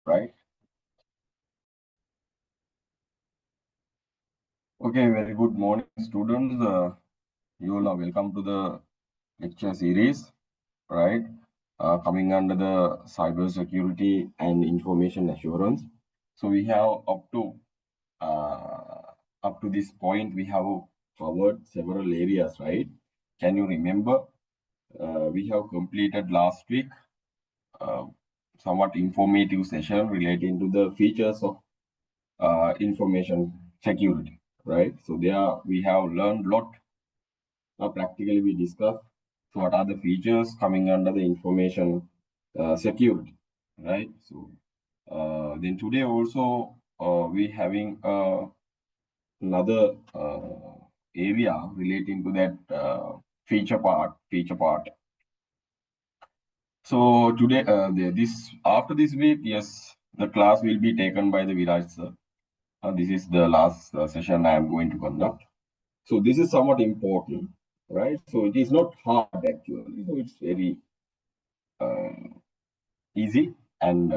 right? Okay, very good morning, students. You all are welcome to the lecture series, right? Coming under the cyber security and information assurance. So we have up to this point, we have covered several areas, right? Can you remember? We have completed last week uh, somewhat informative session relating to the features of information security, right? So there we have learned a lot. Practically, we discussed what are the features coming under the information security, right? So then today also we having another area relating to that feature part. So today, this after this week, yes, the class will be taken by the Viraj sir. This is the last session I am going to conduct. So this is somewhat important, right? So it is not hard actually. So it's very easy, and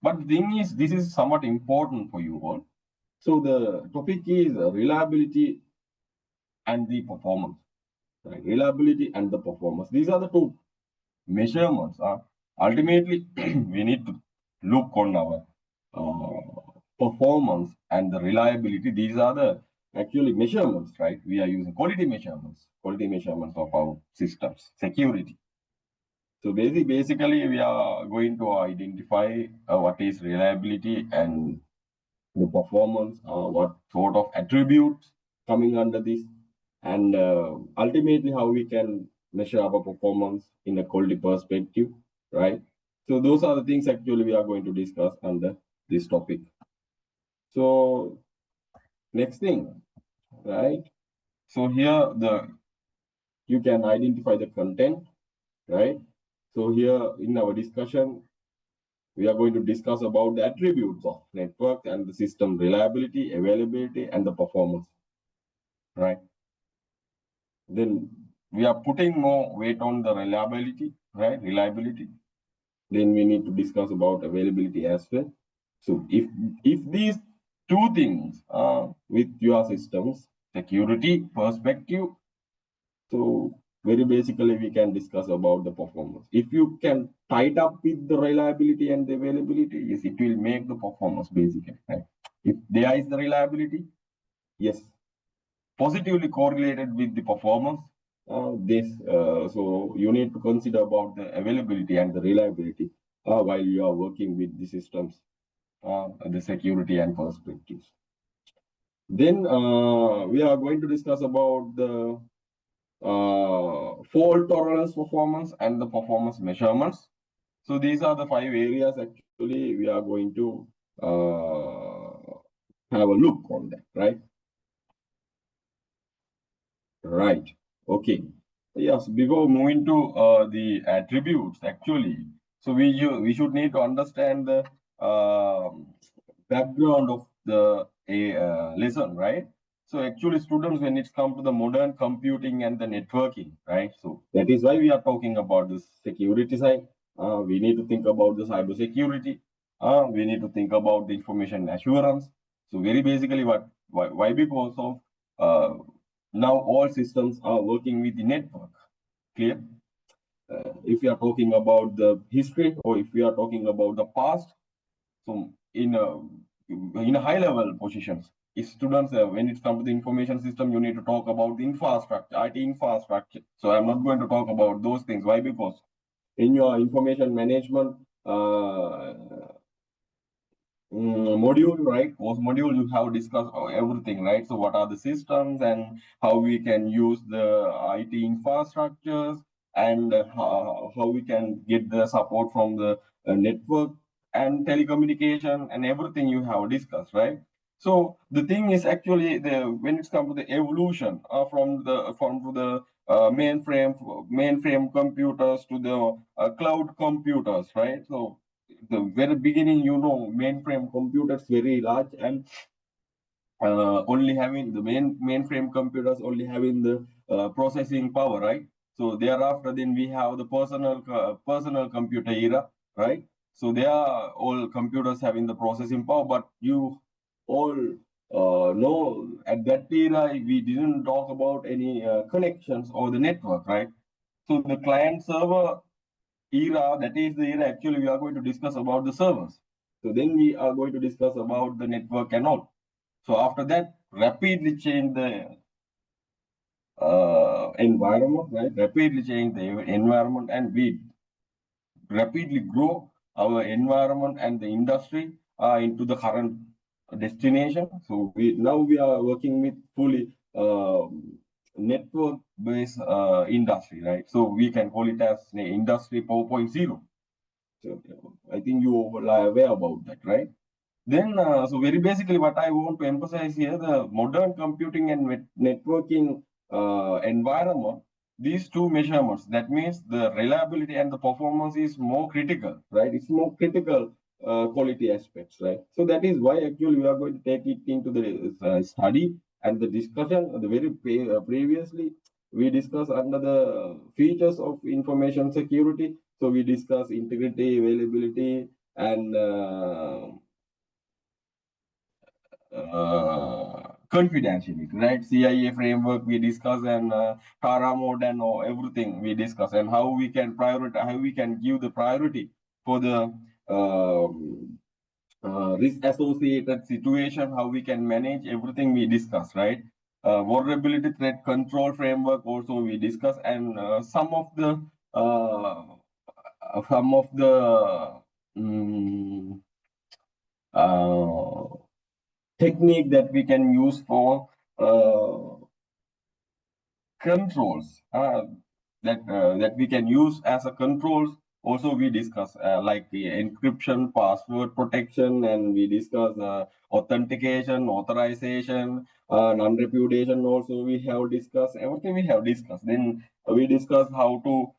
but the thing is, this is somewhat important for you all. So the topic is reliability and the performance. Right? Reliability and the performance. These are the two measurements. Ultimately, we need to look on our performance and the reliability. These are the actually measurements, right? We are using quality measurements of our systems, security. So basically, we are going to identify what is reliability and the performance, what sort of attributes coming under this, and ultimately how we can measure our performance in a quality perspective, right? So those are the things actually we are going to discuss under this topic. So next thing, right? So here you can identify the content, right? So here in our discussion, we are going to discuss about the attributes of network and the system reliability, availability, and the performance, right? Then we are putting more weight on the reliability, right? Reliability. Then we need to discuss about availability as well. So if these two things are with your systems, security perspective, so very basically we can discuss about the performance. If you can tie it up with the reliability and the availability, yes, it will make the performance basically, right? If there is the reliability, yes, positively correlated with the performance. So you need to consider about the availability and the reliability while you are working with the systems, the security and perspectives. Then we are going to discuss about the fault tolerance performance and the performance measurements. So these are the 5 areas actually we are going to have a look on that, right? Right. Okay. Yes. Before moving to the attributes, actually, so we should need to understand the background of the lesson, right? So actually, students, when it's come to the modern computing and the networking, right? So that is why we are talking about the security side. We need to think about the cyber security. We need to think about the information assurance. So very basically, why because of now all systems are working with the network. Clear? If we are talking about the history or if we are talking about the past, so in a high level positions, if students when it comes to the information system, you need to talk about the infrastructure, IT infrastructure. So I'm not going to talk about those things. Why? Because in your information management module, right? Post module, you have discussed everything, right? So what are the systems and how we can use the IT infrastructures and how we can get the support from the network and telecommunication and everything you have discussed, right? So the thing is actually the when it's come to the evolution from the mainframe computers to the cloud computers, right? So the very beginning, mainframe computers very large and only having the mainframe computers only having the processing power, right? So thereafter, then we have the personal computer era, right? So they are all computers having the processing power, but you all know at that era we didn't talk about any connections or the network, right? So the client server era, that is the era actually we are going to discuss about the servers. So then we are going to discuss about the network and all. So after that, rapidly change the environment, right? Rapidly change the environment, and we rapidly grow our environment and the industry into the current destination. So we are working with fully network based industry, right? So we can call it as industry 4.0. So I think you are aware about that, right? Then, so very basically, what I want to emphasize here, the modern computing and networking environment, these two measurements, that means the reliability and the performance is more critical, right? It's more critical quality aspects, right? So that is why actually we are going to take it into the study and the discussion. The very previously, we discussed under the features of information security. So we discuss integrity, availability, and confidentiality, right? CIA framework we discuss, and Tara mode and everything we discuss, and how we can prioritize, how we can give the priority for the risk associated situation, how we can manage everything we discuss, right? Vulnerability threat control framework also we discuss, and uh, some of the mm, uh, technique that we can use for controls that we can use as a controls. Also we discuss like the encryption, password protection, and we discuss authentication, authorization, non-repudiation. Also we have discussed everything, we have discussed. Then we discuss how to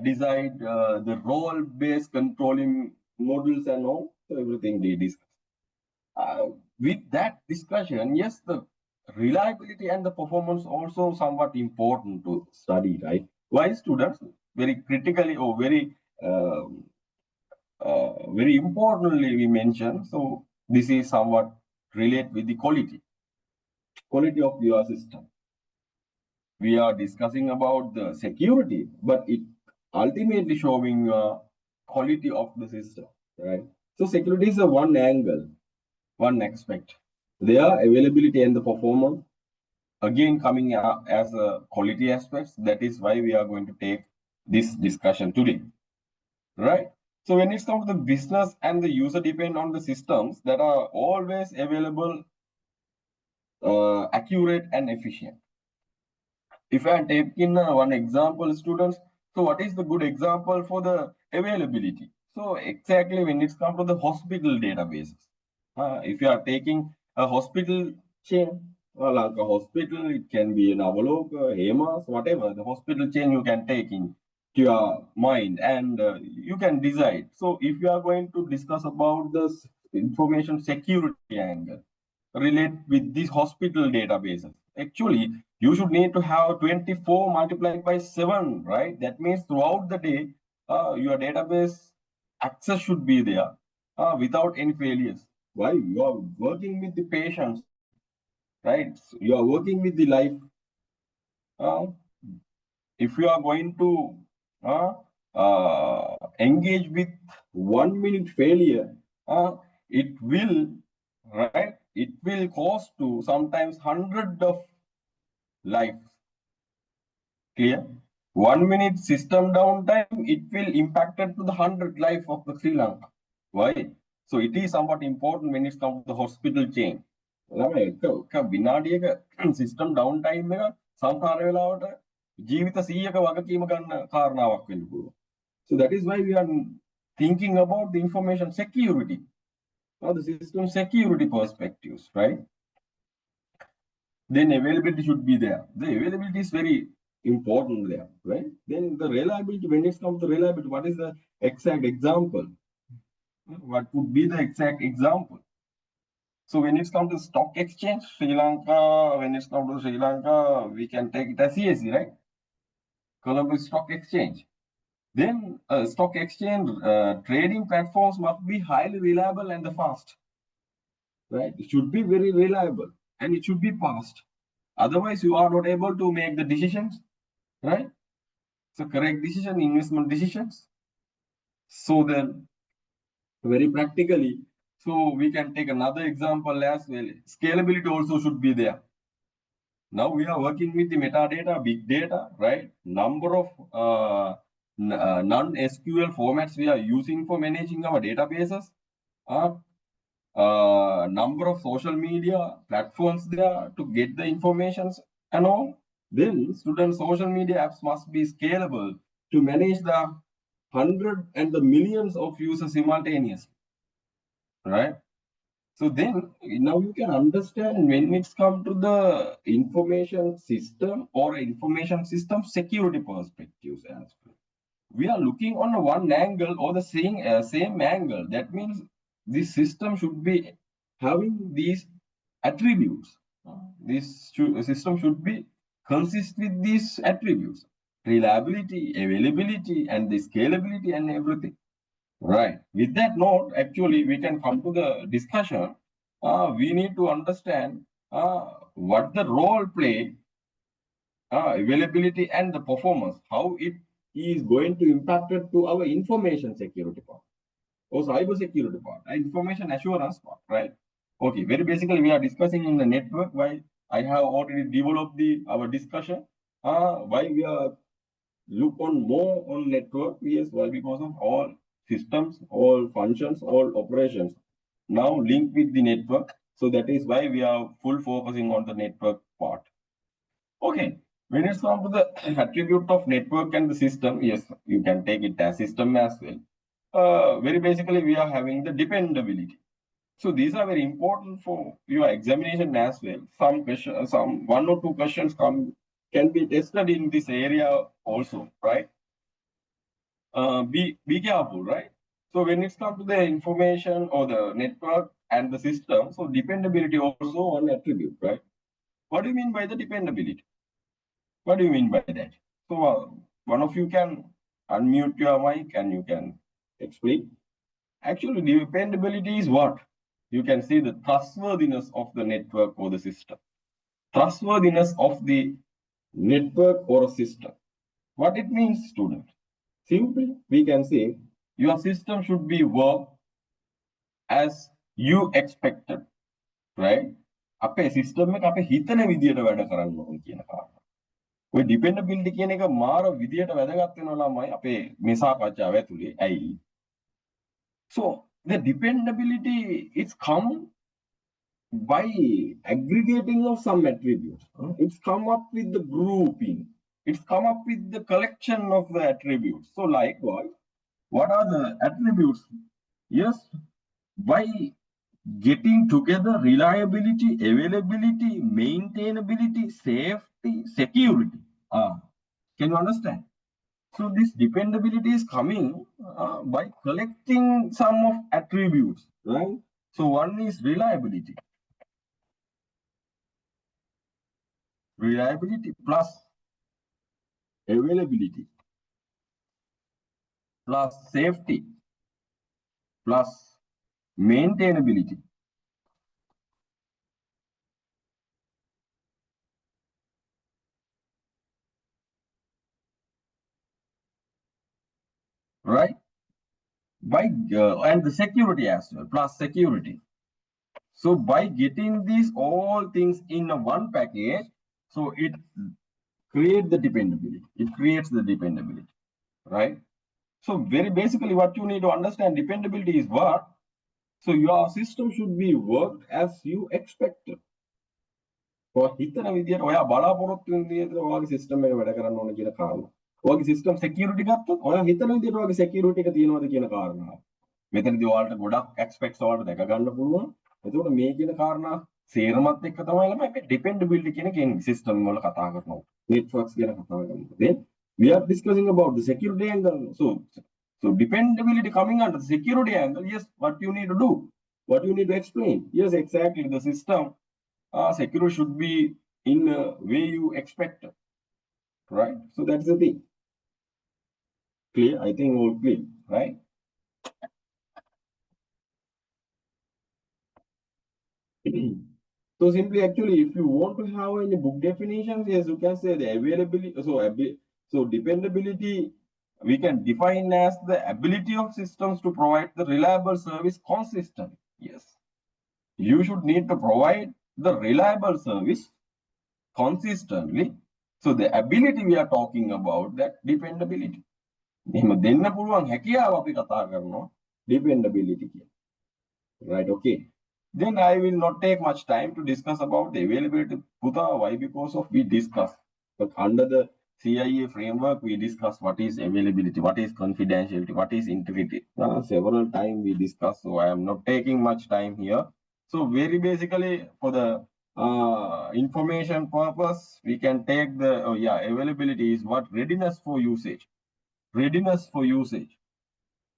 design the role-based controlling models and all. So everything we discuss. uh, with that discussion, yes, the reliability and the performance also somewhat important to study, right? Why students very critically or very importantly we mention. So this is somewhat relate with the quality of your system. We are discussing about the security, but it ultimately showing quality of the system, right? So security is a one angle, one aspect. Their availability and the performance again coming up as a quality aspects. That is why we are going to take this discussion today, right? So when it comes to the business and the user depend on the systems that are always available, accurate and efficient. If I take in one example, students, so what is the good example for the availability? So exactly when it's come to the hospital databases, if you are taking a hospital chain, like a hospital, it can be an Avaloka, Hemas, whatever, the hospital chain you can take in to your mind, and you can decide. So if you are going to discuss about the information security angle, relate with these hospital databases. Actually, you should need to have 24 multiplied by 7, right? That means throughout the day, your database access should be there without any failures. Why? You are working with the patients, right? You are working with the life. Uh, if you are going to engage with 1 minute failure, it will, right? It will cost to sometimes hundred of lives. Clear? 1 minute system downtime, it will impacted to the 100 life of the Sri Lanka. Why? So it is somewhat important when it comes to the hospital chain. විනාඩියක system down time එක සමහර වෙලාවට ජීවිත 100ක වගකීම ගන්න කාරණාවක් වෙන්න පුළුවන්. So that is why we are thinking about the information security or the system security perspectives, right? Then availability should be there. The availability is very important there, right? Then the reliability, when it comes to reliability, what is the exact example? What would be the exact example? So when it comes to stock exchange, Sri Lanka, when it comes to Sri Lanka, we can take it as CSE, right? Colombo Stock Exchange. Then stock exchange trading platforms must be highly reliable and fast, right? It should be very reliable and it should be fast. Otherwise, you are not able to make the decisions, right? So correct decision, investment decisions. So then, very practically, so we can take another example as well. Scalability also should be there. Now we are working with the metadata, big data, right? Number of non-SQL formats we are using for managing our databases. Number of social media platforms there to get the informations and all. Then student social media apps must be scalable to manage the hundred and the millions of users simultaneously, right? So then now you can understand when it's come to the information system or information system security perspectives as well. We are looking on one angle or the same angle. That means this system should be having these attributes. System should be consist with these attributes: reliability, availability, and the scalability and everything. Right. With that note, actually, we can come to the discussion. We need to understand what the role play, availability, and the performance, how it is going to impact it to our information security part or cyber security part, and information assurance part, right? Okay, very basically, we are discussing in the network. Why I have already developed our discussion. Why we are look on more on network. Yes, why? Because of all systems, all functions, all operations now linked with the network. So that is why we are full focusing on the network part. Okay. When it's come to the attribute of network and the system, yes, you can take it as system as well. Very basically, we are having the dependability. So these are very important for your examination as well. Some question, some one or two questions can be tested in this area also, right? Be careful, right? So when it's come to the information or the network and the system, so dependability also one attribute, right? What do you mean by the dependability? What do you mean by that? So one of you can unmute your mic and you can explain. Actually, dependability is what? You can see the trustworthiness of the network or the system. Trustworthiness of the network or a system. What it means, student? Simply, we can say your system should be work as you expected, right? අපේ system එක අපේ හිතන විදියට වැඩ කරන්න ඕන කියන කාරණා. ඔය ඩිපෙන්ඩබිලිටි කියන එක මාර විදියට වැදගත් වෙනවා ළමයි අපේ මේ සාකච්ඡාව ඇතුලේ. ඇයි? So the dependability it's come by aggregating of some attributes. It's come up with the grouping. It's come up with the collection of the attributes. So likewise, what are the attributes? Yes, by getting together reliability, availability, maintainability, safety, security. Can you understand? So this dependability is coming by collecting some of attributes, right? So one is reliability. Reliability plus availability plus safety plus maintainability. Right? By and the security as well, plus security. So by getting these all things in a one package, so it creates the dependability. It creates the dependability, right? So very basically, what you need to understand, dependability is what? So your system should be worked as you expected. හිතන විදියට ඔයා බලාපොරොත්තු වෙන විදියට ඔයාගේ system එක වැඩ කරන්න ඕන කියන කාරණා. ඔයාගේ සිස්ටම් security ගත්තොත් ඔයා හිතන විදියට ඔයාගේ security එක තියෙනවද කියන කාරණාව. මෙතනදී ඔයාලට ගොඩක් aspects ඔයාලට දැක ගන්න පුළුවන්. එතකොට මේ කියන කාරණා සේරමත් එක්ක තමයි ළමයි මේ dependability කියන කියන්නේ system වල කතා කරනවා. Networks ගැන කතා කරනවා. Then we are discussing about the security angle. So dependability coming under the security angle. Yes, what you need to do? What you need to explain? Yes, exactly. The system security should be in a way you expect, right? So that's the thing. Clear? I think all clear, right? So simply, actually, if you want to have any book definitions, yes, you can say the availability. So dependability, we can define as the ability of systems to provide the reliable service consistently. Yes, you should need to provide the reliable service consistently. So the ability we are talking about, that dependability. එහෙම දෙන්න පුළුවන් හැකියාව අපි කතා කරනවා dependability කියලා. Right, okay. Then I will not take much time to discuss about the availability. Puta, why? Because of we discuss. But under the CIA framework, we discuss what is availability, what is confidentiality, what is integrity. Several times we discuss, so I am not taking much time here. So very basically, for the information purpose, we can take the availability is what readiness for usage. Readiness for usage,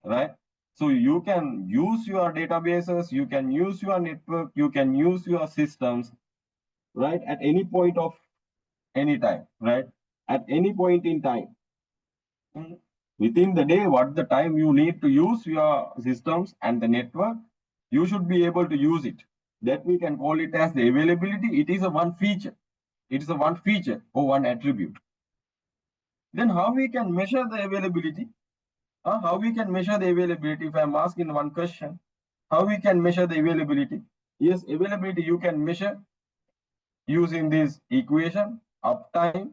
right? So you can use your databases, you can use your network, you can use your systems, right? At any point of any time, right? At any point in time. Within the day, what the time you need to use your systems and the network, you should be able to use it. That we can call it as the availability. It is a one feature. It is a one feature or one attribute. Then how we can measure the availability? How we can measure the availability? If I'm asking one question, how we can measure the availability? Yes, availability you can measure using this equation: uptime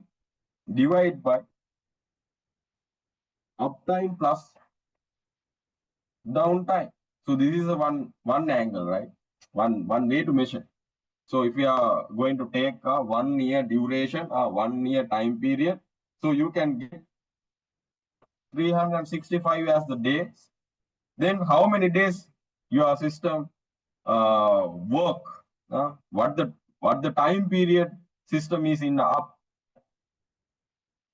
divided by uptime plus downtime. So this is a one angle, right? One way to measure. So if we are going to take a 1 year duration, a 1 year time period, so you can get 365 as the days. Then how many days your system work? What the time period system is in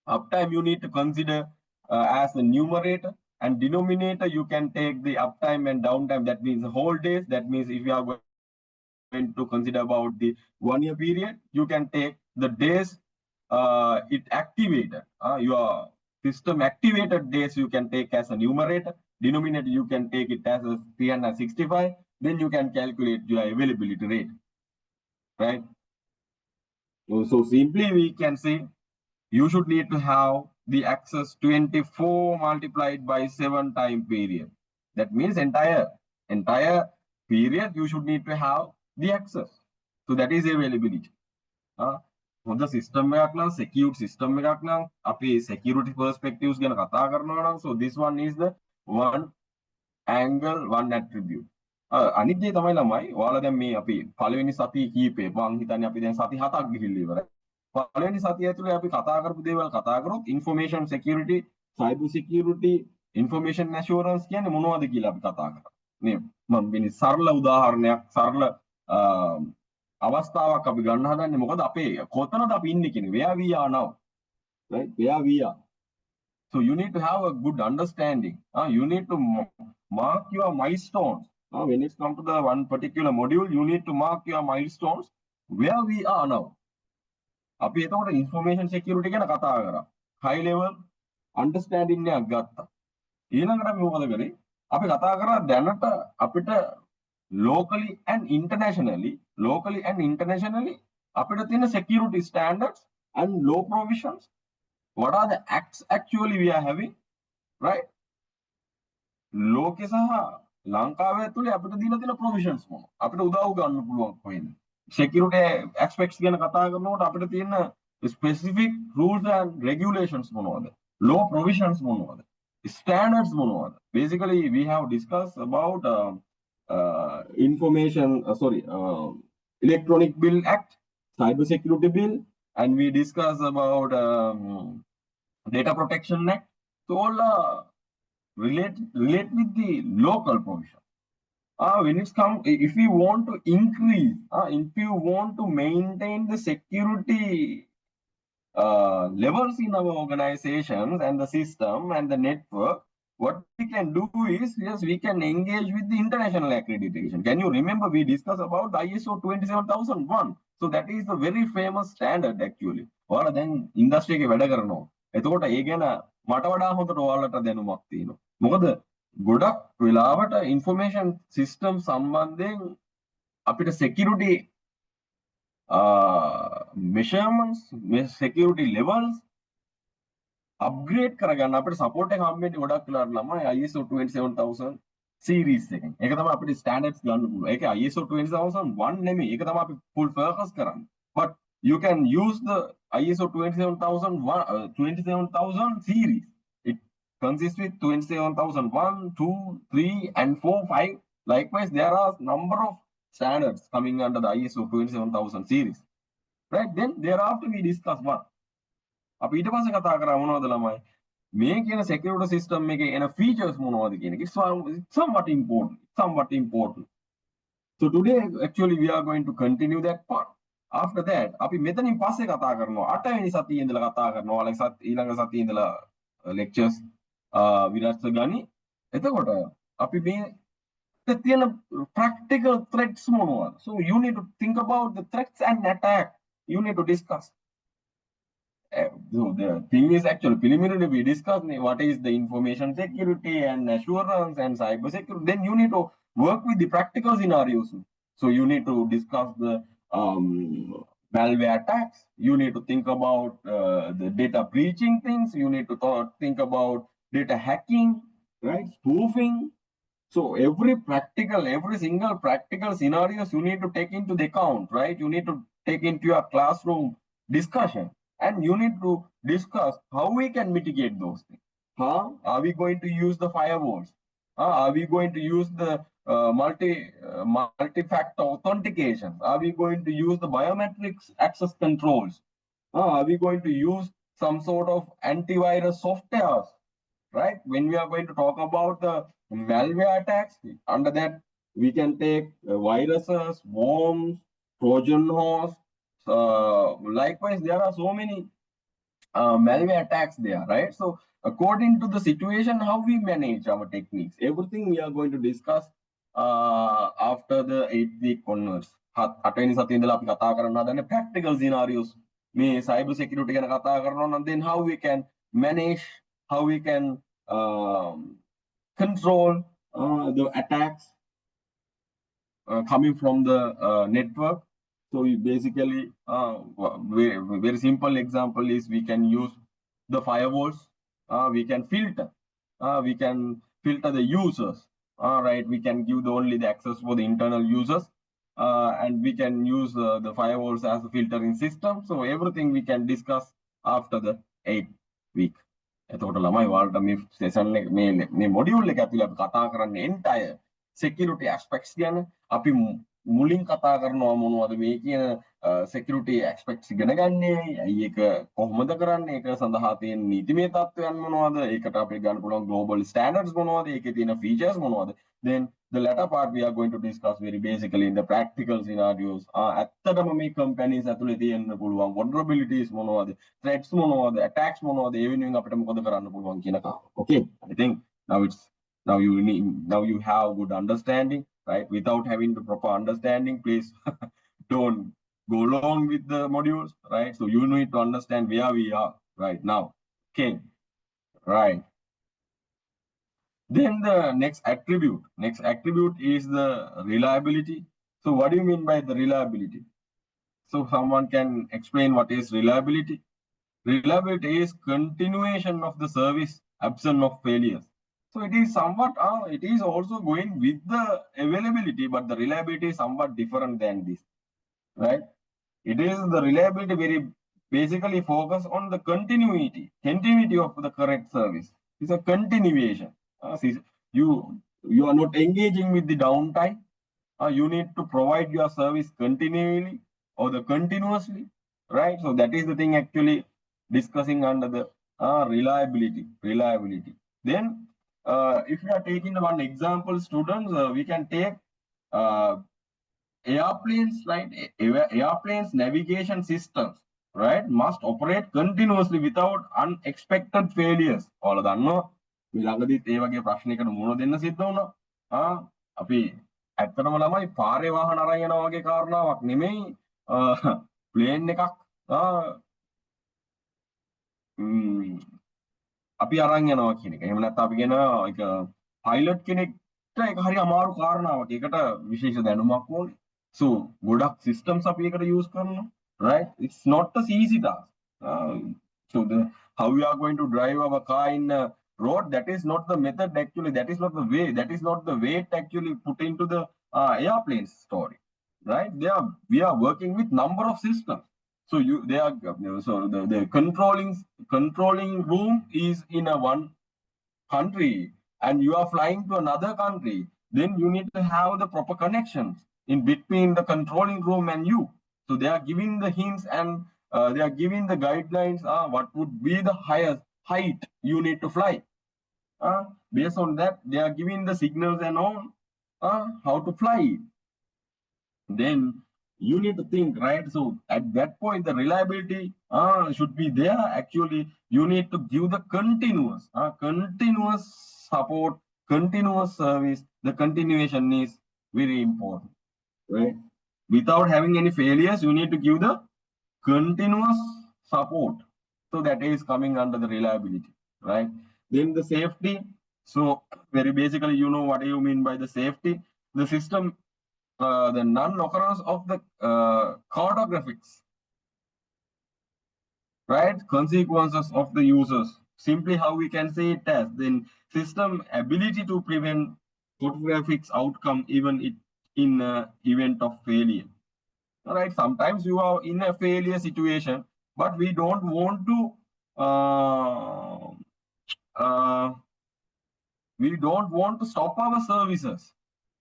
uptime, you need to consider as the numerator, and denominator you can take the uptime and downtime. That means the whole days. That means if you are going to consider about the 1 year period, you can take the days it activated. Your system activated days you can take as a numerator. Denominator you can take it as a 365. Then you can calculate your availability rate, right? So simply we can say you should need to have the access 24 multiplied by 7 time period. That means entire period you should need to have the access. So that is availability. හොඳ system එකක් නම් secure system එකක් නම් අපි security perspectives ගැන කතා කරනවා නම්, so this one is the one angle, one attribute. අනිත් දේ තමයි ළමයි ඔයාලා දැන් මේ අපි පළවෙනි සතිය කීපේ මම හිතන්නේ අපි දැන් සති 7ක් ගිහිල්ලා ඉවරයි. පළවෙනි සතිය ඇතුලේ අපි කතා කරපු දේවල් කතා කරොත් information security, cyber security, information assurance කියන්නේ මොනවද කියලා අපි කතා කරා. නේ මම මේ සරල උදාහරණයක්, සරල අවස්ථාවක් අපි ගන්න හදන්නේ. මොකද අපේ කොතනද අපි ඉන්නේ කියන්නේ, where we are now, right? Where we are. So you need to have a good understanding. You need to mark your milestones. When it comes to the one particular module, you need to mark your milestones where we are now. අපි එතකොට information security ගැන කතා කරා. high level understanding එකක් ගත්තා. ඊළඟට අපි මොකද කරේ? අපි කතා කරා දැනට අපිට locally and internationally අපිට තියෙන security standards and law provisions. What are the acts actually we are having, right? ලෝකේ සහ ලංකාවේ ඇතුලේ අපිට දීලා තියෙන provisions මොනවා? අපිට උදව් ගන්න පුළුවන් කොහෙන්ද? security aspects ගැන කතා කරනකොට අපිට තියෙන specific rules and regulations මොනවද? law provisions මොනවද? standards මොනවද? Basically we have discussed about Electronic Bill Act, Cyber Security Bill, and we discuss about Data Protection Act. So all relate with the local provision. When it's come, if you want to increase, if you want to maintain the security levels in our organizations and the system and the network, what we can do is, yes, we can engage with the international accreditation. Can you remember we discussed about ISO 27001? So that is the very famous standard actually. Or then industry ke වැඩ කරනවා. එතකොට ඒ ගැන මට වඩා හොඳට ඔයාලට දැනුමක් තියෙනවා. මොකද ගොඩක් වෙලාවට ඉන්ෆර්මේෂන් සිස්ටම් සම්බන්ධයෙන් අපිට security measurements, security levels upgrade කරගන්න අපිට සපෝට් එක හම්බෙන්නේ ගොඩක් වෙලාවට ළමයි ISO 27000 සීරීස් එකෙන්. ඒක තමයි අපිට ස්ටෑන්ඩඩ්ස් ගන්න පුළුවන්. ඒක ISO 27001 නෙමෙයි. ඒක තමයි අපි full focus කරන්නේ. But you can use the ISO 27000 series. It consists with 27001, 2, 3 and 4, 5. Likewise, there are number of standards coming under the ISO 27000 series. Right? Then thereafter we discuss one. අපි ඊට පස්සේ කතා කරා මොනවද ළමයි මේ කියන security system එකේ එන features මොනවද කියන එක. It's somewhat important. So today actually we are going to continue that part. After that අපි මෙතනින් පස්සේ කතා කරනවා 8 වෙනි සතියේ ඉඳලා කතා කරනවා ඊළඟ සතියේ ඉඳලා lectures විරාජ්ත ගනි. එතකොට අපි මේ තියෙන practical threats මොනවද? So you need to think about the threats and attack. You need to discuss. So the thing is actually preliminary we discussed what is the information security and assurance and cyber security. Then you need to work with the practical scenarios. So you need to discuss the malware attacks. You need to think about the data breaching things. You need to think about data hacking, right? Spoofing. So every single practical scenarios you need to take into the account, right? You need to take into your classroom discussion. And you need to discuss how we can mitigate those things. Are we going to use the firewalls? Are we going to use the multi-factor authentication? Are we going to use the biometrics access controls? Are we going to use some sort of antivirus softwares? Right? When we are going to talk about the malware attacks, under that we can take viruses, worms, Trojan horse. Likewise, there are so many malware attacks there, right? So according to the situation, how we manage our techniques, everything we are going to discuss after the 8th week onwards. 8 වෙනි සතියේ ඉඳලා අපි කතා කරන්න හදන්නේ practical scenarios. මේ cyber security ගැන කතා කරනවා නම් then how we can manage, how we can control the attacks coming from the network. So basically, very simple example is we can use the firewalls. We can filter. We can filter the users. Right? We can give only the access for the internal users, and we can use the firewalls as a filtering system. So everything we can discuss after the 8th week. එතකොට ළමයි ඔයාලට මේ session එක මේ module එක ඇතුලේ අපි කතා කරන්නේ entire security aspects ගැන. අපි මුලින් කතා කරනවා මොනවද මේ කියන security aspects ඉගෙන ගන්නේ, ඇයි ඒක කොහොමද කරන්නේ, ඒක සඳහා තියෙන නීතිමය තත්ත්වයන් මොනවද, ඒකට අපිට ගන්න පුළුවන් global standards මොනවද, ඒකේ තියෙන features මොනවද. Then the latter part we are going to discuss very basically in the practical scenarios. ඇත්තටම මේ companies ඇතුලේ තියෙන්න පුළුවන් vulnerabilities මොනවද, threats මොනවද, attacks මොනවද, ඒ වෙනුවෙන් අපිට මොකද කරන්න පුළුවන් කියන එක. Okay, I think now you have good understanding. Right? Without having the proper understanding, please don't go along with the modules, right? So you need to understand where we are right now. Okay, right. Then the next attribute is the reliability. So what do you mean by the reliability? So someone can explain what is reliability? Reliability is continuation of the service, absence of failures. So it is somewhat, it is also going with the availability, but the reliability is somewhat different than this, right? It is the reliability very basically focus on the continuity of the correct service. It's a continuation. You are not engaging with the downtime. You need to provide your service continually or the continuously, right? So that is the thing actually discussing under the reliability. Then if we are taking one example, students, we can take airplanes, right? Airplanes navigation systems, right, must operate continuously without unexpected failures. ඔයාලා දන්නවා මේ ළඟදිත් ඒ වගේ ප්‍රශ්නයකට මුහුණ දෙන්න සිද්ධ වුණා. අපි ඇත්තටම ළමයි පාරේ වාහන අරන් යනවා වගේ කාරණාවක් නෙමෙයි ප්ලේන් එකක් අපි අරන් යනවා කියන එක. එහෙම නැත්නම් අපි කියන එක පයිලට් කෙනෙක්ට ඒක හරි අමාරු කාරණාවක්. ඒකට විශේෂ දැනුමක් ඕනේ. So ගොඩක් systems අපි ඒකට use කරනවා. Right? It's not a easy task. So the how we are going to drive our car in a road, that is not the method actually. That is not the way. That is not the weight actually put into the airplane story. Right? We are working with number of systems. So the controlling room is in a one country and you are flying to another country, then you need to have the proper connections in between the controlling room and you. So they are giving the hints and they are giving the guidelines, what would be the highest height you need to fly. Based on that, they are giving the signals and all, how to fly. Then you need to think, right? So at that point, the reliability should be there. Actually, you need to give the continuous support, continuous service. The continuation is very important, right? Without having any failures, you need to give the continuous support. So that is coming under the reliability, right? Then the safety. So very basically, you know what you mean by the safety. The system, the non-occurrence of the cartographics, right? Consequences of the users. Simply how we can say it as then system ability to prevent cartographics outcome even in event of failure. All right, sometimes you are in a failure situation, but we don't want to stop our services,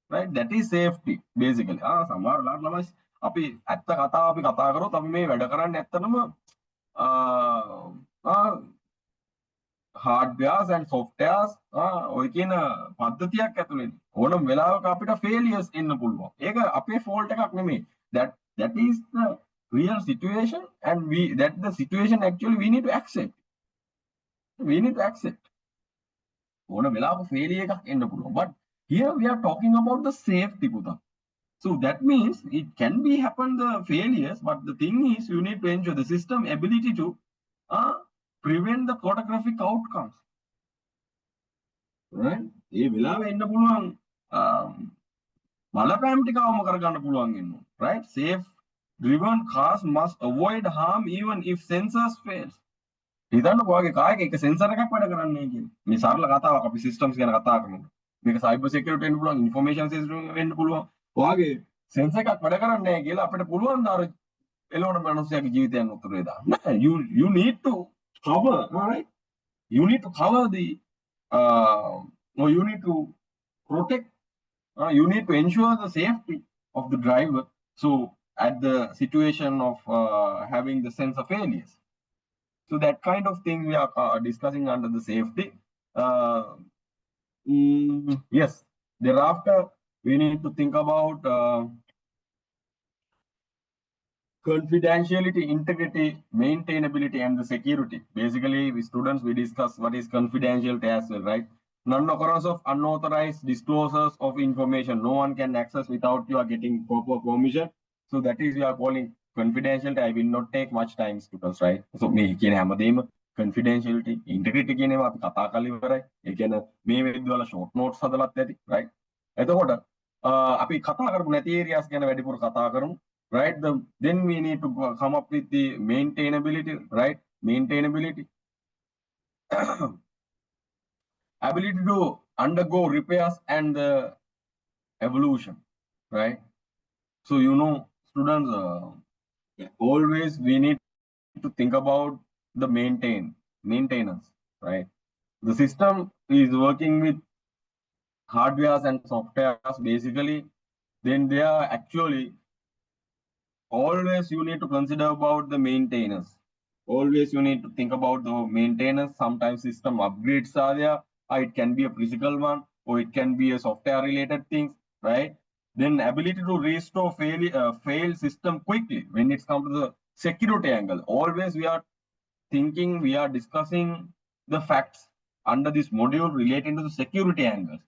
right? That is safety basically. සමහර ලාට ළමයි අපි ඇත්ත කතාව අපි කතා කරොත් අපි මේ වැඩ කරන්නේ ඇත්තටම hardwares and softwares ඔය කියන පද්ධතියක් ඇතුළේ ඕනම වෙලාවක අපිට failures එන්න පුළුවන්. ඒක අපේ fault එකක් නෙමෙයි. That is the real situation and that the situation actually we need to accept. We need to accept. ඕන වෙලාවක failure එකක් එන්න පුළුවන්. But here we are talking about the safety පුතා. So that means it can be happen the failures, but the thing is you need to ensure the system ability to prevent the catastrophic outcomes. Right? ඒ වෙලාවෙ එන්න පුළුවන් බලපෑම් ටික අවම කරගන්න පුළුවන් වෙනවා. Right? Safe driven cars must avoid harm even if sensors fails. හිතන්නකෝ ඔයගේ කායක එක සෙන්සර් එකක් වැඩ කරන්නේ කියන්නේ. මේ සරල කතාවක් අපි සිස්ටම්ස් ගැන කතා කරනවා. මේක සයිබර් සිකියුරිටි වෙන්න පුළුවන්, ඉන්ෆර්මේෂන් සිස්ටම් වෙන්න පුළුවන්. ඔයගේ සෙන්සර් එකක් වැඩ කරන්නේ නැහැ කියලා අපිට පුළුවන් ද අර එළවණ මනුස්සයාගේ ජීවිතයන් උත්තරේ දාන්න. You need to cover, right? You need to cover the or you need to protect, you need to ensure the safety of the driver. So at the situation of having the sensor failures. So that kind of thing we are discussing under the safety. Yes, thereafter we need to think about confidentiality, integrity, maintainability, and the security. Basically, we students, we discuss what is confidentiality as well, right? Non-occurrence of unauthorized disclosures of information. No one can access without you are getting proper permission. So that is we are calling confidentiality. I will not take much time, students, right? So me කියන හැමදේම confidentiality, integrity කියන ඒවා අපි කතා කරලා ඉවරයි. ඒ කියන්නේ මේ වෙද්දී වල short notes හදලත් ඇති, right? එතකොට අපි කතා කරමු නැති areas ගැන වැඩිපුර කතා කරමු, right? Then we need to come up with the maintainability, right? Maintainability. Ability to undergo repairs and evolution, right? So you know, students, always we need to think about the maintenance, right? The system is working with hardwares and softwares basically. Then they are actually always you need to consider about the maintenance. Always you need to think about the maintenance. Sometimes system upgrades are there. It can be a physical one or it can be a software related things, right? Then ability to restore failed system quickly when it's come to the security angle. Always we are thinking, we are discussing the facts under this module relating to the security angles.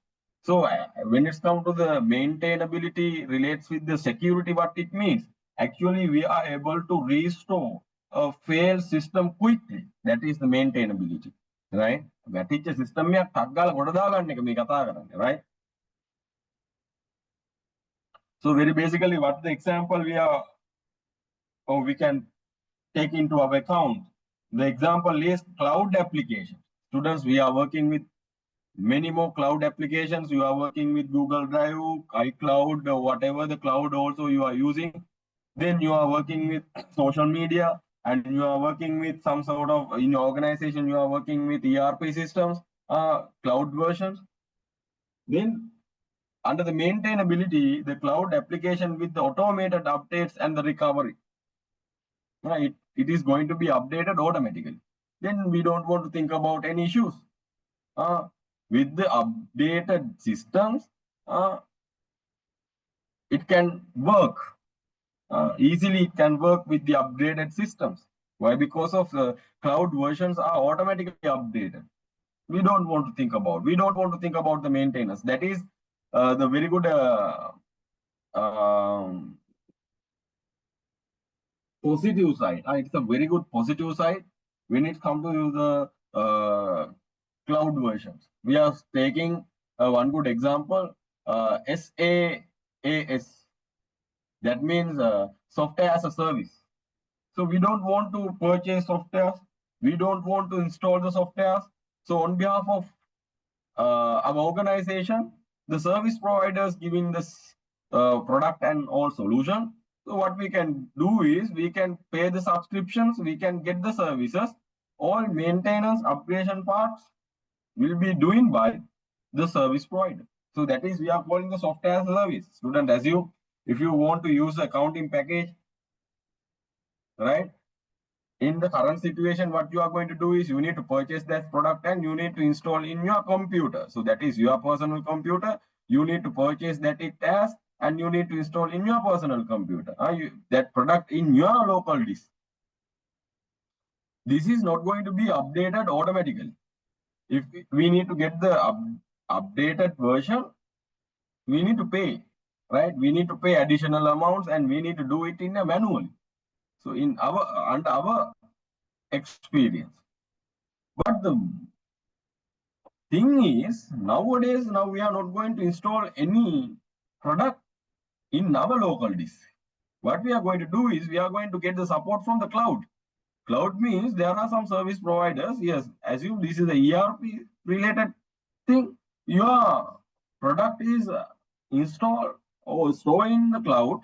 So when it's come to the maintainability relates with the security, what it means, actually we are able to restore a failed system quickly. That is the maintainability. right? වැටිච්ච system එකක් ටක් ගාලා කොට දාගන්න එක මේ කතා කරන්නේ, right? So very basically, what the example we are, or we can take into our account. The example is cloud application. Students, we are working with many more cloud applications. You are working with Google Drive, iCloud, or whatever the cloud also you are using. Then you are working with social media, and you are working with some sort of, in your organization, you are working with ERP systems, cloud versions. Then under the maintainability, the cloud application with the automated updates and the recovery, right? It is going to be updated automatically. Then we don't want to think about any issues. With the updated systems, it can work easily. It can work with the upgraded systems. Why? Because of the cloud versions are automatically updated. We don't want to think about. We don't want to think about the maintenance. That is the very good positive side. It's a very good positive side when it comes to the cloud versions. We are taking one good example, SaaS. That means software as a service. So we don't want to purchase software. We don't want to install the software. So on behalf of our organization, the service providers giving this product and all solution. So what we can do is we can pay the subscriptions, we can get the services, all maintenance, upgradation parts will be doing by the service provider. So that is, we are calling the software as a service. Student, as you, if you want to use the accounting package, right? In the current situation, what you are going to do is you need to purchase that product and you need to install in your computer. So that is your personal computer. You need to purchase that it as, and you need to install in your personal computer. That product in your local disk. This is not going to be updated automatically. If we need to get the updated version, we need to pay, right? We need to pay additional amounts and we need to do it in a manually. So in our, under our experience. But the thing is, nowadays, now we are not going to install any product in our local disk. What we are going to do is we are going to get the support from the cloud. Cloud means there are some service providers. Yes, assume this is a ERP related thing. Your product is installed or stored in the cloud.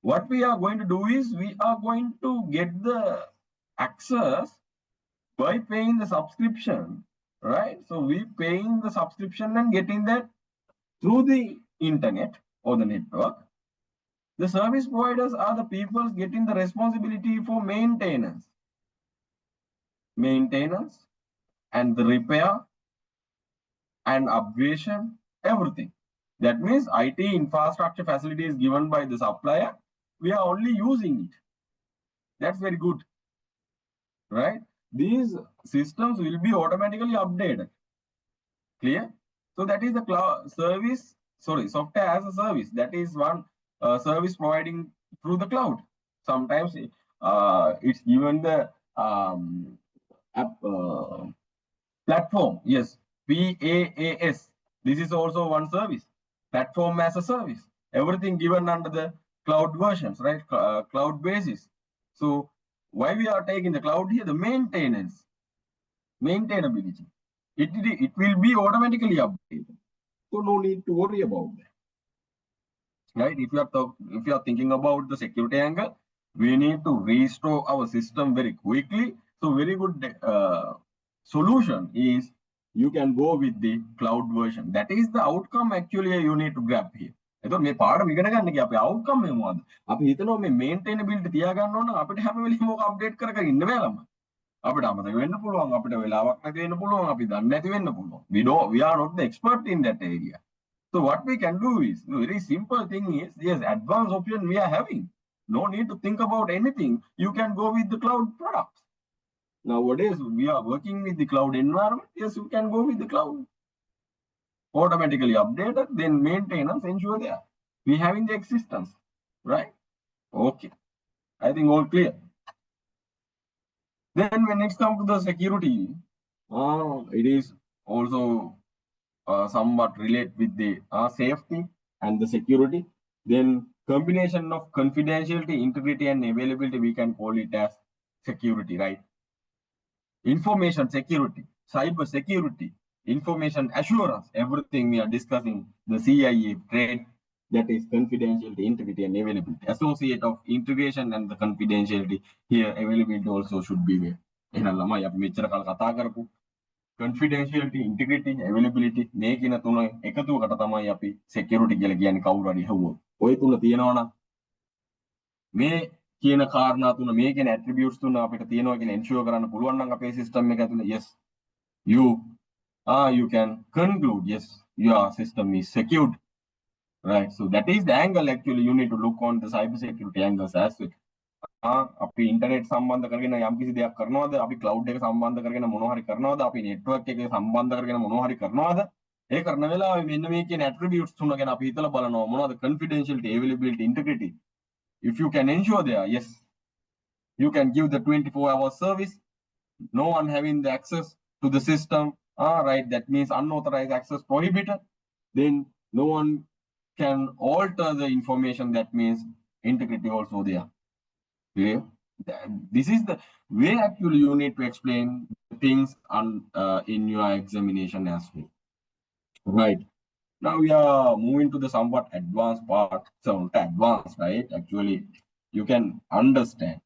What we are going to do is we are going to get the access by paying the subscription, right? So we paying the subscription and getting that through the internet or the network. The service providers are the people getting the responsibility for maintenance and the repair and upgradation, everything. That means IT infrastructure facility is given by the supplier. We are only using it. That's very good, right? These systems will be automatically updated. Clear? So that is the cloud service, software as a service. That is one service providing through the cloud. Sometimes it's given the app platform. Yes, PaaS. This is also one service. Platform as a service. Everything given under the cloud versions, right? Cloud basis. So why we are taking the cloud here? The maintenance, maintainability. It will be automatically updated. So no need to worry about that. Right? If you are thinking about the security angle, we need to restore our system very quickly. So very good solution is you can go with the cloud version. That is the outcome actually you need to grab here. එතකොට මේ පාඩම ඉගෙන ගන්න ගියා අපේ outcome එක මොකද්ද? අපි හිතනවා මේ maintainability තියා ගන්න ඕන අපිට හැම වෙලෙම ඕක අප්ඩේට් කර කර ඉන්න බෑ ළමයි. අපිට අමතක වෙන්න පුළුවන්, අපිට වෙලාවක් නැති වෙන්න පුළුවන්, අපි දන්නේ නැති වෙන්න පුළුවන්. We are not the expert in that area. So what we can do is, the very simple thing is, yes, advanced option we are having. No need to think about anything. You can go with the cloud products. Nowadays, we are working with the cloud environment. Yes, you can go with the cloud. Automatically updated, then maintenance, ensure there. We having the existence, right? Okay. I think all clear. Then when it comes to the security, It is also somewhat relate with the safety and the security. Then combination of confidentiality, integrity, and availability, we can call it as security, right? Information security, cyber security, information assurance, everything we are discussing, the CIA trade, that is confidentiality, integrity, and availability. Associate of integration and the confidentiality here, availability also should be there. එහෙනම් ළමයි අපි මෙච්චර කාල කතා කරපු confidentiality, integrity, availability මේ කියන තුන එකතුවකට තමයි අපි security කියලා කියන්නේ කවුරු හරි හවුවොත්. ඔය තුන තියෙනවනම් මේ කියන කාරණා තුන මේ කියන attributes තුන අපිට තියෙනවා කියලා ensure කරන්න පුළුවන් නම් අපේ system එක ඇතුලේ yes you can conclude yes your system is secured, right? So that is the angle actually you need to look on the cyber security angles as well. අපි ඉන්ටර්නෙට් සම්බන්ධ කරගෙන යම්කිසි දෙයක් කරනවද, අපි ක්ලවුඩ් එක සම්බන්ධ කරගෙන මොනවා හරි කරනවද, අපි නෙට්වර්ක් එක සම්බන්ධ කරගෙන මොනවා හරි කරනවද, ඒ කරන වෙලාවේ මෙන්න මේ කියන attributes තුන ගැන අපි හිතලා බලනවා මොනවද confidentiality, availability, integrity. If you can ensure there, yes, you can give the 24-hour service, no one having the access to the system, right? That means unauthorized access prohibited. Then no one can alter the information, that means integrity also there. Okay? This is the way actually you need to explain things in your examination as well. Right. Now we are moving to the somewhat advanced part. So advanced, right? Actually, you can understand.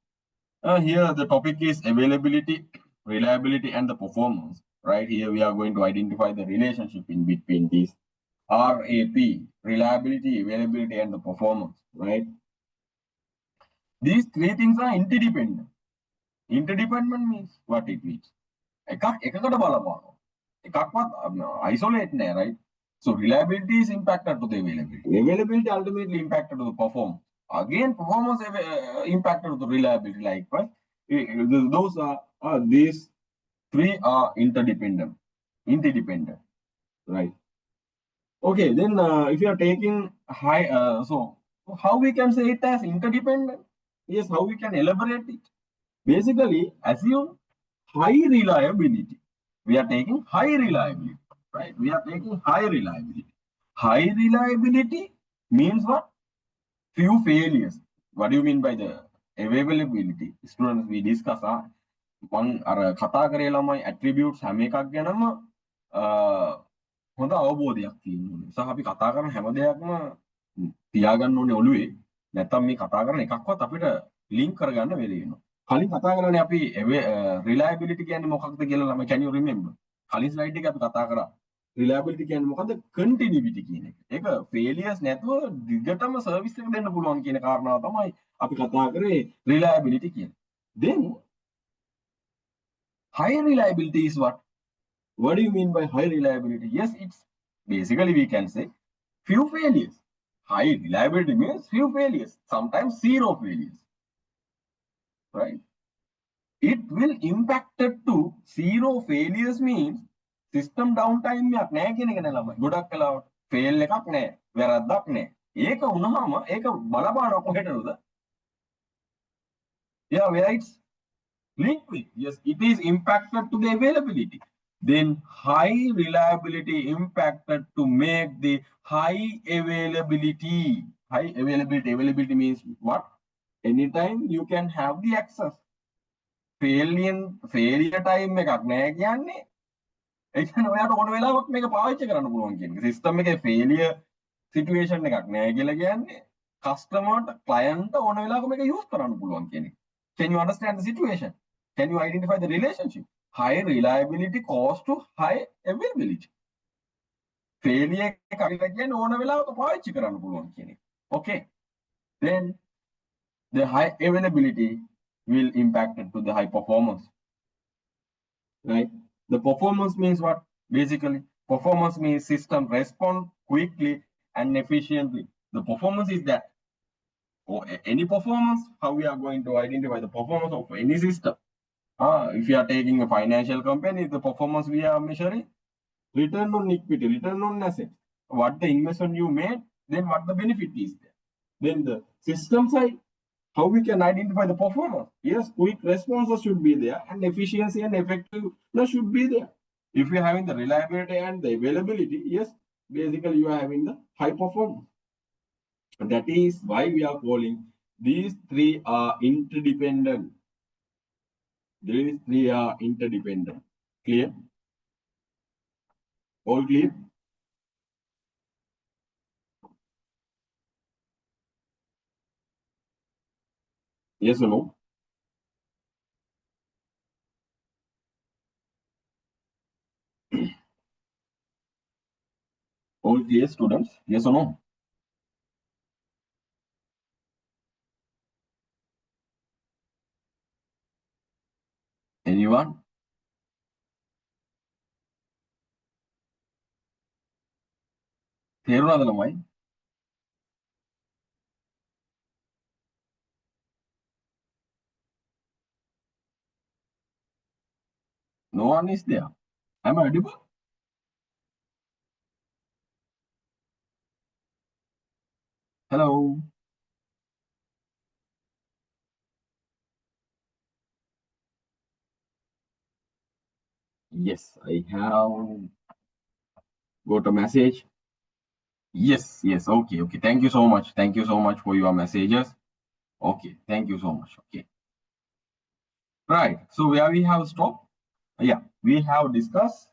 Here the topic is availability, reliability, and the performance. Right here we are going to identify the relationship in between these RAP, reliability, availability, and the performance. Right. These three things are interdependent. Interdependent means what it means. එකකට බලපානවා. එකක්වත් isolate නෑ, right? So reliability is impacted to the availability. Availability ultimately impacted to the performance. Again, performance impacted to the reliability. Likewise, those are these three are interdependent, right? Okay, then if you are taking high, so how we can say it as interdependent? Yes, how we can elaborate it? Basically, assume high reliability. We are taking high reliability, right? We are taking high reliability. High reliability means what? Few failures. What do you mean by the availability? Students, we discuss one කතා කරේ ළමයි attributes හැම එකක් ගැනම හොඳ අවබෝධයක් තියෙන්න ඕනේ. සහ අපි කතා කරන හැම දෙයක්ම තියාගන්න ඕනේ ඔළුවේ. නැත්නම් මේ කතා කරන එකක්වත් අපිට link කරගන්න වෙලේ වෙනවා. කලින් කතා කරන්නේ අපි reliability කියන්නේ මොකක්ද කියලා ළමයි can you remember? කලින් slide එකේ අපි කතා කරා reliability කියන්නේ මොකද්ද? continuity කියන එක. ඒක failures නැතුව දිගටම service එක දෙන්න පුළුවන් කියන කාරණාව තමයි අපි කතා කරේ reliability කියන්නේ. Then high reliability is what? What do you mean by high reliability? Yes, it's basically we can say few failures. High reliability means few failures, sometimes zero failures. Right? It will impacted to zero failures means system downtime එකක් නැහැ කියන එක නේ ළමයි. ගොඩක් වෙලාවට fail එකක් නැහැ, වැරද්දක් නැහැ. ඒක වුණාම ඒක බලපාන කොහෙටද? Yeah, where it's linked with. Yes, it is impacted to the availability. Then high reliability impacted to make the high availability. High availability. Availability means what? Anytime you can have the access. failure time එකක් නැහැ කියන්නේ ඒ කියන්නේ ඔයාලට ඕන වෙලාවක මේක පාවිච්චි කරන්න පුළුවන් කියන එක. සිස්ටම් එකේ failure situation එකක් නැහැ කියලා කියන්නේ කස්ටමර්ට ක්ලයන්ට් ඕන වෙලාවක මේක යූස් කරන්න පුළුවන් කියන එක. Can you understand the situation? Can you identify the relationship? High reliability cause to high availability. failure එකක් කියන්නේ ඕන වෙලාවක පාවිච්චි කරන්න පුළුවන් කියන එක. Okay. Then the high availability will impact it to the high performance. Right? The performance means what? Basically, performance means system respond quickly and efficiently. The performance is that. Or any performance, how we are going to identify the performance of any system. If you are taking a financial company, the performance we are measuring, return on equity, return on assets. What the investment you made, then what the benefit is there. Then the system side, how we can identify the performance? Yes, quick responses should be there, and efficiency and effectiveness should be there. If you're having the reliability and the availability, yes, basically you are having the high performance. And that is why we are calling these three are interdependent. These three are interdependent. Clear? All clear? Yes or no? All clear, students? Yes or no? Anyone? තේරුණාද ළමයි? No one is there. Am I audible? Hello? Yes, I have got a message. Yes, yes. Okay, okay. Thank you so much. Thank you so much for your messages. Okay, thank you so much. Okay. Right. So where we have stopped? Yeah, we have discussed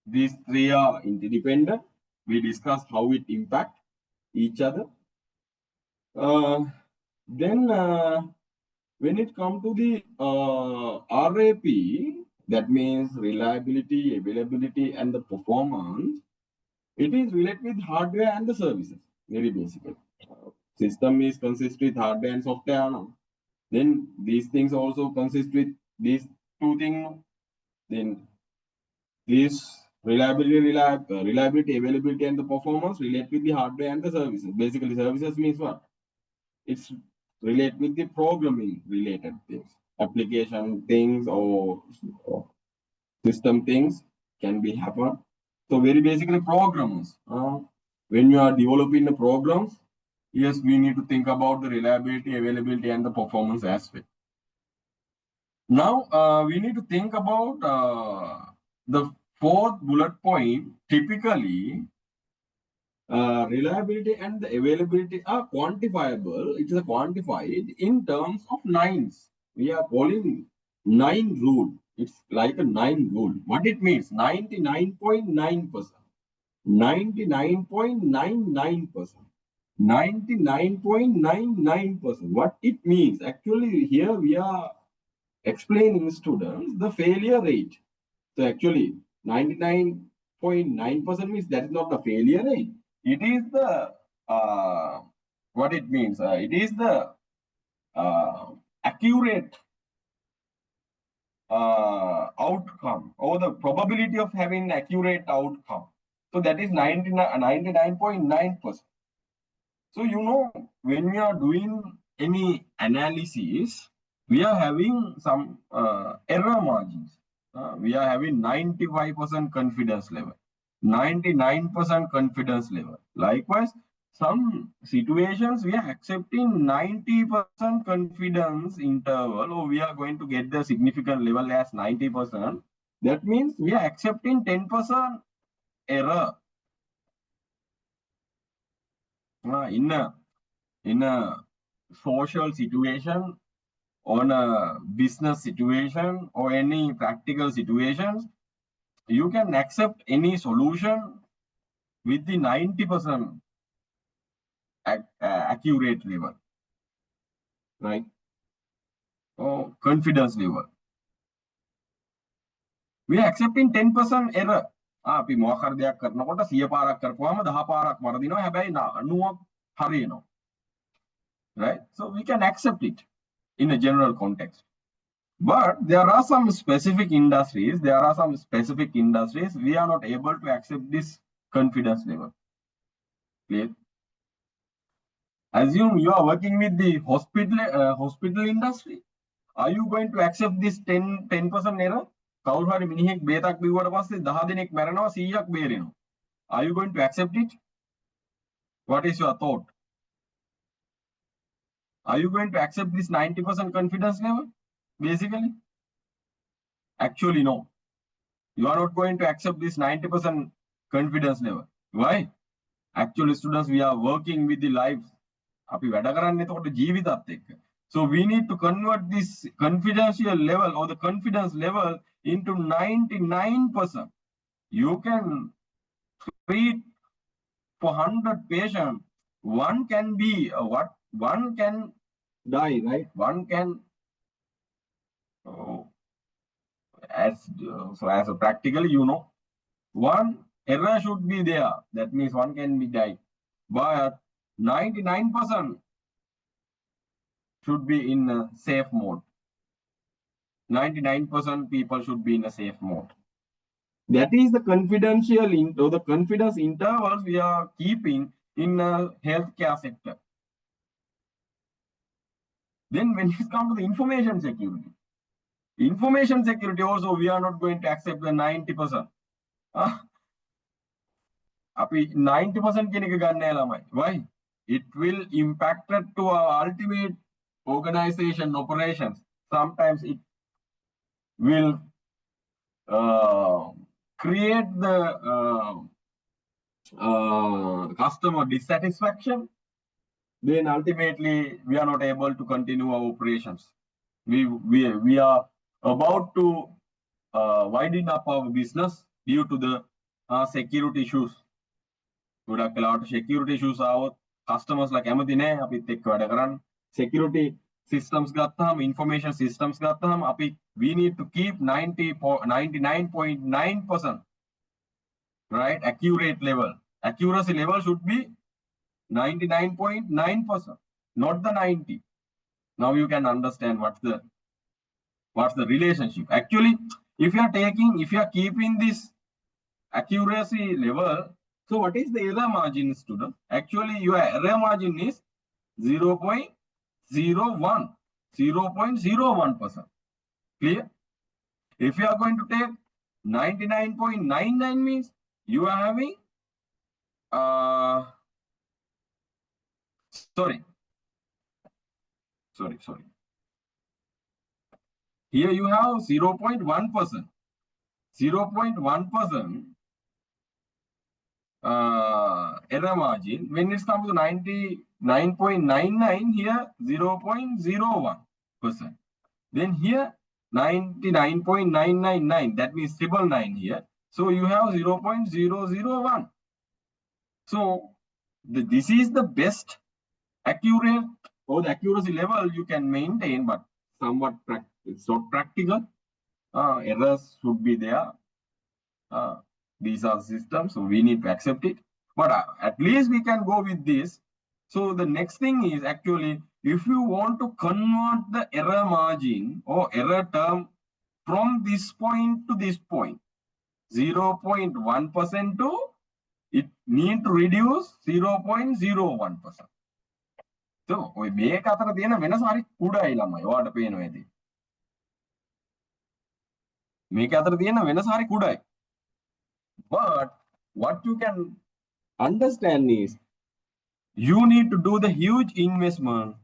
these three are interdependent. We discussed how it impact each other. Then when it comes to the RAP, that means reliability, availability, and the performance, it is related with hardware and the services, very basically. System is consist with hardware and software now. Then these things also consist with these two things. Then this reliability, availability, and the performance relate with the hardware and the services. Basically, services means what? It's relate with the programming related things, application things or system things can be happen. So very basically programs. When you are developing the programs, yes, we need to think about the reliability, availability, and the performance aspect. Now we need to think about the fourth bullet point. Typically, reliability and the availability are quantifiable. It is quantified in terms of nines. We are calling nine rule. It's like a nine rule. What it means? 99.9%. 99.99%. 99.99%. What it means? Actually, here we are explaining students the failure rate. So actually, 99.9% means that is not the failure rate. It is the what it means. It is the accurate outcome or the probability of having accurate outcome. So that is 99.9%. So when we are doing any analysis, we are having some error margins. We are having 95% confidence level, 99% confidence level. Likewise, some situations we are accepting 90% confidence interval, or we are going to get the significant level as 90%. That means we are accepting 10% error. In a social situation, on a business situation, or any practical situations, you can accept any solution with the 90% accurate level, right? Or confidence level. We are accepting 10% error. අපි මොකක් හරි දෙයක් කරනකොට 100 පාරක් කරපුවාම 10 පාරක් වරදිනවා. හැබැයි 90ක් හරියනවා. Right? So we can accept it in a general context. But there are some specific industries, we are not able to accept this confidence level. Clear? Assume you are working with the hospital industry. Are you going to accept this 10% error? කවුරු හරි මිනිහෙක් බේතක් බිව්වට පස්සේ 10 දිනක් මැරෙනවා 100ක් බේරෙනවා. Are you going to accept it? What is your thought? Are you going to accept this 90% confidence level? Basically, actually, no. You are not going to accept this 90% confidence level. Why? Actually, students, we are working with the lives. So we need to convert this confidential level or the confidence level into 99%. You can treat for 100 patients, one can be one can die, right? One can as a practically, one error should be there. That means one can be died, but 99% should be in a safe mode. 99% people should be in a safe mode. That is the confidential or the confidence intervals we are keeping in a healthcare sector. Then when it comes to the information security also we are not going to accept the 90%. 90% කෙනෙක් ගන්න ළමයි. Why? It will impact to our ultimate organization operations. Sometimes it will create the customer dissatisfaction. Then ultimately we are not able to continue our operations. We are about to winding up our business due to the security issues. ගොඩක් වෙලාවට security issues ආවොත් customers ලා කැමති නෑ අපිත් එක්ක වැඩ කරන්න. Security systems ගත්තාම information systems ගත්තාම අපි we need to keep 99.9% right accurate level. Accuracy level should be 99.9%, not the 90. Now you can understand what's the relationship. Actually, if you are keeping this accuracy level, so what is the error margin, student? Actually, your error margin is 0.01%. Clear? If you are going to take 99.99 means you are having sorry. Here you have 0.1%. 0.1% error margin. When it comes to 99.99, here 0.01%. Then here 99.999, that means 999 here. So you have 0.001. So this is the best accurate or the accuracy level you can maintain, but somewhat it's not practical. Errors should be there. These are systems, so we need to accept it. But at least we can go with this. So the next thing is actually, if you want to convert the error margin or error term from this point to this point, 0.1% to it need to reduce 0.01%. So we make අතර තියෙන වෙනස හරි කුඩායි ළමයි. ඔයාලට පේනවා ඇති. මේක අතර තියෙන වෙනස හරි කුඩායි. But what you can understand is you need to do the huge investment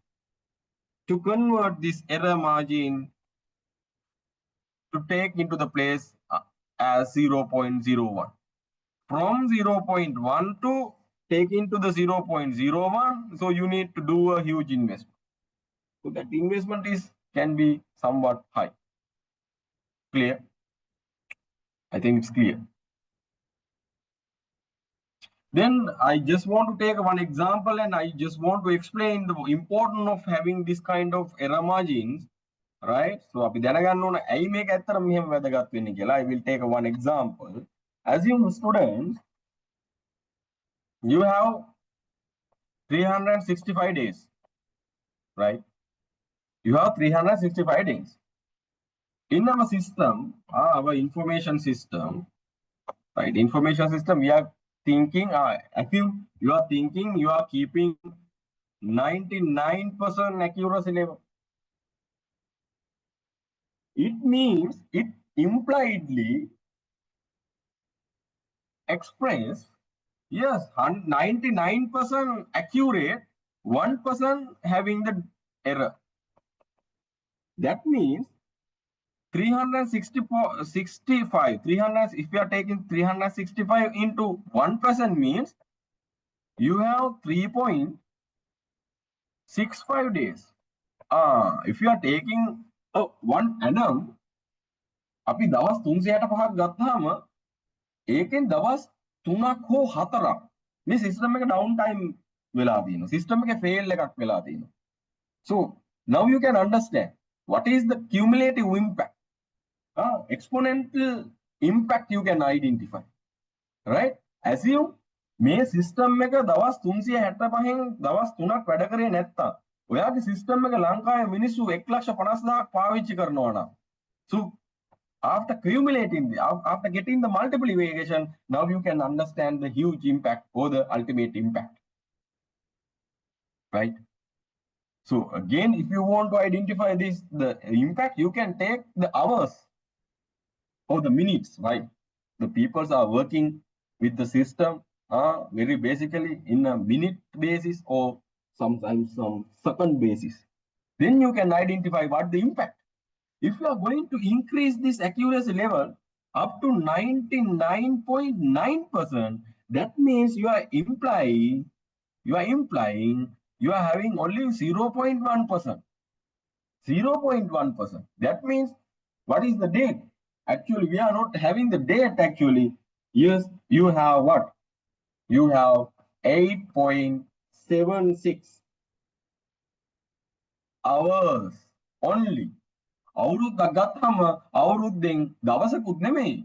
to convert this error margin to take into the place as 0.01. From 0.1 to take into the 0.01, so you need to do a huge investment. So that investment can be somewhat high. Clear? I think it's clear. Then I just want to take one example and I just want to explain the importance of having this kind of error margins, right? So අපි දැනගන්න ඕන ඇයි මේක ඇත්තටම මෙහෙම වැදගත් වෙන්නේ කියලා. I will take one example. Assume students, you have 365 days, right? You have 365 days. In our system, our information system, right? Information system, we are thinking, you are thinking you are keeping 99% accuracy level. It means it impliedly express, yes, 99% accurate, 1% having the error. That means 365, 300, if you are taking 365 into 1% means you have 3.65 days. If you are taking one annum, අපි දවස් 365ක් ගත්තාම ඒකෙන් දවස් 3ක් හෝ 4ක් මේ system එක ඩවුන් ටයිම් වෙලා තියෙනවා. සිස්ටම් එකේ ෆේල් එකක් වෙලා තියෙනවා. So now you can understand what is the cumulative impact. Exponential impact you can identify, right? Assume මේ සිස්ටම් එක දවස් 365න් දවස් 3ක් වැඩ කරේ නැත්තම් ඔයාගේ සිස්ටම් එක ලංකාවේ මිනිස්සු 1,50,000ක් පාවිච්චි කරනවා නම්, so after accumulating, after getting the multiple evaluation, now you can understand the huge impact or the ultimate impact, right? So again, if you want to identify this, the impact, you can take the hours or the minutes, right? The people are working with the system very basically in a minute basis or sometimes some second basis. Then you can identify what the impact. If you are going to increase this accuracy level up to 99.9%, that means you are implying you are having only 0.1%. 0.1%. That means what is the date? Actually, we are not having the date actually. Yes, you have what? You have 8.76 hours only. අවුරුද්දක් ගත්තාම අවුරුද්දෙන් දවසකුත් නෙමෙයි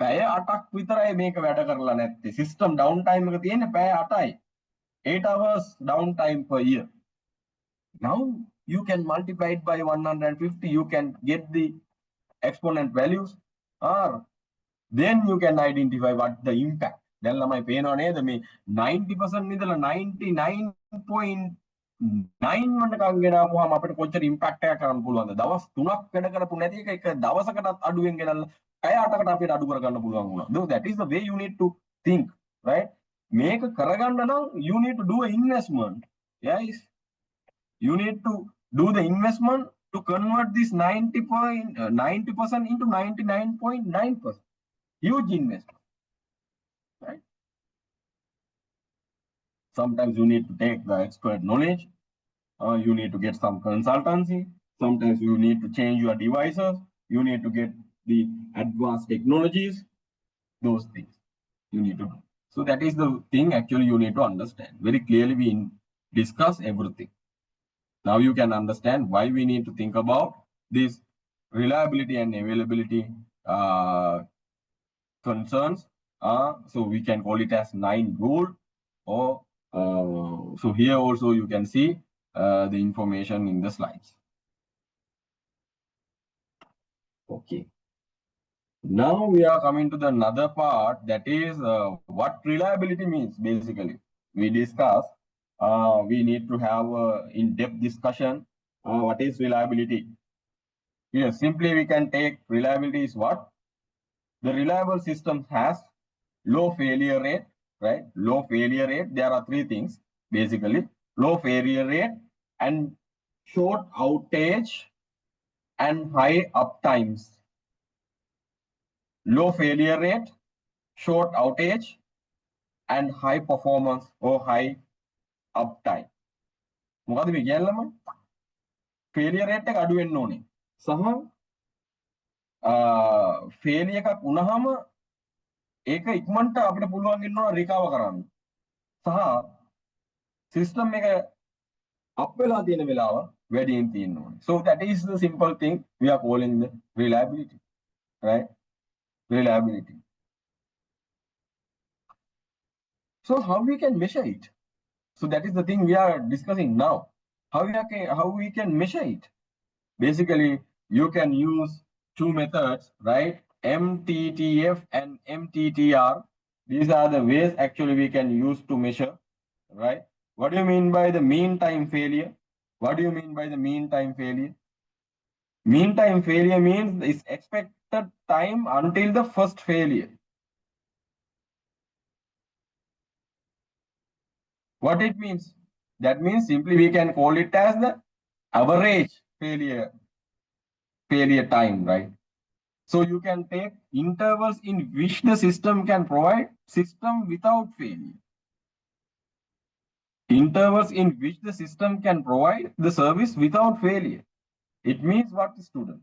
පැය 8ක් විතරයි මේක වැඩ කරලා නැත්තේ. සිස්ටම් ඩවුන් ටයිම් එක තියෙන්නේ පැය 8යි. 8 hours down time per year. Now you can multiply it by 150, you can get the exponent values, or then you can identify what the impact. දැන් ළමයි පේනව නේද මේ 90% ඉඳලා 99.9 වලටකම් ගෙනාවුවාම අපිට කොච්චර ඉම්පැක්ට් එකක් කරන්න පුළුවන්ද? දවස් 3ක් වැඩ කරපු නැති එක දවසකටත් අඩුවෙන් ගෙනල්ලා පැය 8කට අපිට අඩු කරගන්න පුළුවන් වුණා. So that is the way you need to think, right? මේක කරගන්න නම් you need to do an investment. Yes, you need to do the investment to convert this 90% into 99.9%. Huge investment, right? Sometimes you need to take the expert knowledge, you need to get some consultancy, sometimes you need to change your devices, you need to get the advanced technologies, those things you need to do. So that is the thing actually you need to understand. Very clearly we discuss everything. Now you can understand why we need to think about this reliability and availability concerns. So we can call it as 9 rule, or so here also you can see the information in the slides. Okay. Now we are coming to the another part, that is what reliability means. Basically, we discuss. We need to have in-depth discussion. What is reliability? Yes, simply we can take reliability is what? The reliable system has low failure rate, right? Low failure rate. There are 3 things basically: low failure rate and short outage and high uptimes. Low failure rate, short outage, and high performance or high uptime. මොකද මේ කියන්නම failure rate එක අඩු වෙන්න ඕනේ. සහ failure එකක් වුණාම ඒක ඉක්මනට අපිට පුළුවන් වෙනවා recover කරන්න. සහ system එක up වෙලා තියෙන වෙලාව වැඩියෙන් තියෙන්න ඕනේ. So that is the simple thing we are calling the reliability, right? Reliability. So how we can measure it? So that is the thing we are discussing now. How we can measure it? Basically, you can use 2 methods, right? MTTF and MTTR. These are the ways actually we can use to measure, right? What do you mean by the mean time failure? What do you mean by the mean time failure? Mean time failure means it's expected time until the first failure. What it means? That means simply we can call it as the average failure time, right? So you can take intervals in which the system can provide system without failure. Intervals in which the system can provide the service without failure. It means what, student?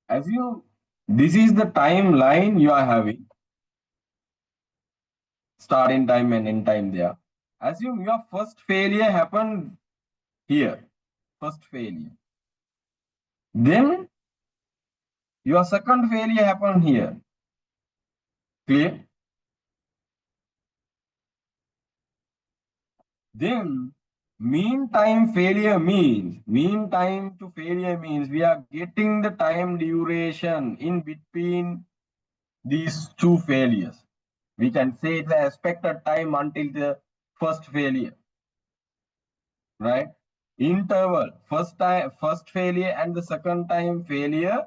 Assume this is the timeline you are having, starting time and end time there. Assume your first failure happened here, first failure. Then your second failure happened here. Clear? Then mean time to failure means we are getting the time duration in between these two failures. We can say it's the expected time until the first failure, right? Interval, first failure and the second time failure,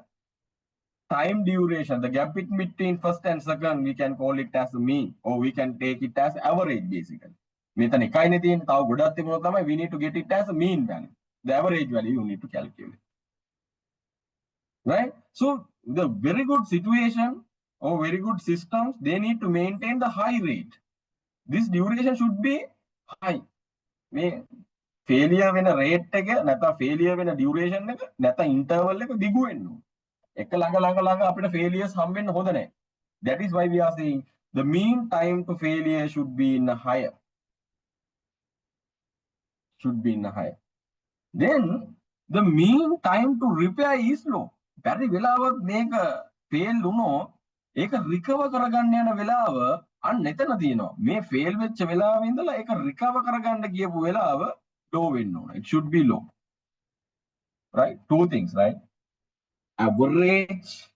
time duration, the gap between first and second, we can call it as mean, or we can take it as average basically. We need to get it as a mean value. The average value you need to calculate. Right? So the very good situation or very good systems, they need to maintain the high rate. This duration should be high. Failure when a rate failure when a duration interval failures that is why we are saying the mean time to failure should be in a higher. Then the mean time to repair is low. Very well make a fail luno, ek recover karaganna velawa, and netanadino may fail with Chavela in the like a recover karaganda give velawa, low window. It should be low. Right? Two things, right? Average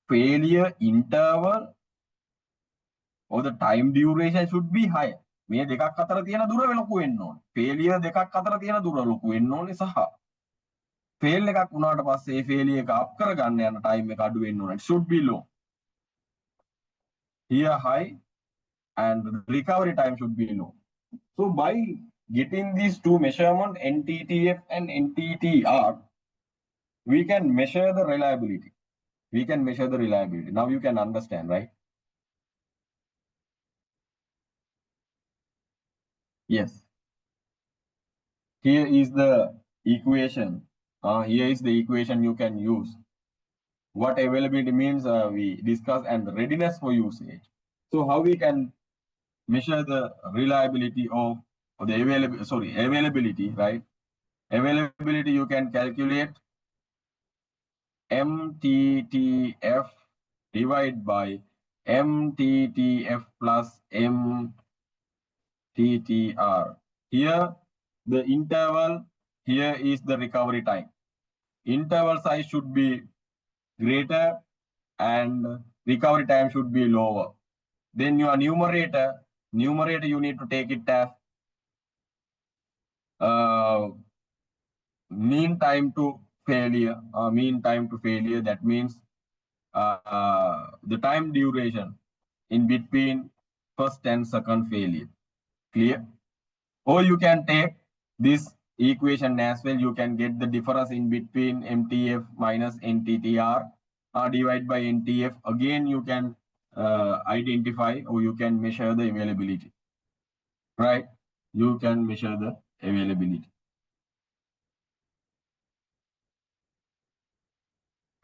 failure interval or the time duration should be higher. මේ දෙකක් අතර තියෙන දුර ලොකු වෙන්න ඕනේ. Failure දෙකක් අතර තියෙන දුර ලොකු වෙන්න ඕනේ සහ ෆේල් එකක් වුණාට පස්සේ ඒ ෆේලියර් එක අප් කරගන්න යන ටයිම් එක අඩු වෙන්න ඕනේ. It should be low. Here high and the recovery time should be low. So by getting these two measurements, NTTF and NTTR, we can measure the reliability. Now you can understand, right? Yes. Here is the equation. Here is the equation you can use. What availability means we discuss, and the readiness for usage. So how we can measure the reliability of the availability, right? Availability you can calculate MTTF divided by MTTF plus MTTR. Here the interval, here is the recovery time. Interval size should be greater and recovery time should be lower. Then your numerator you need to take it as mean time to failure. That means the time duration in between first and second failure. Clear? Or you can take this equation as well. You can get the difference in between MTF minus NTTR divided by NTF. Again, you can identify or you can measure the availability. Right? You can measure the availability.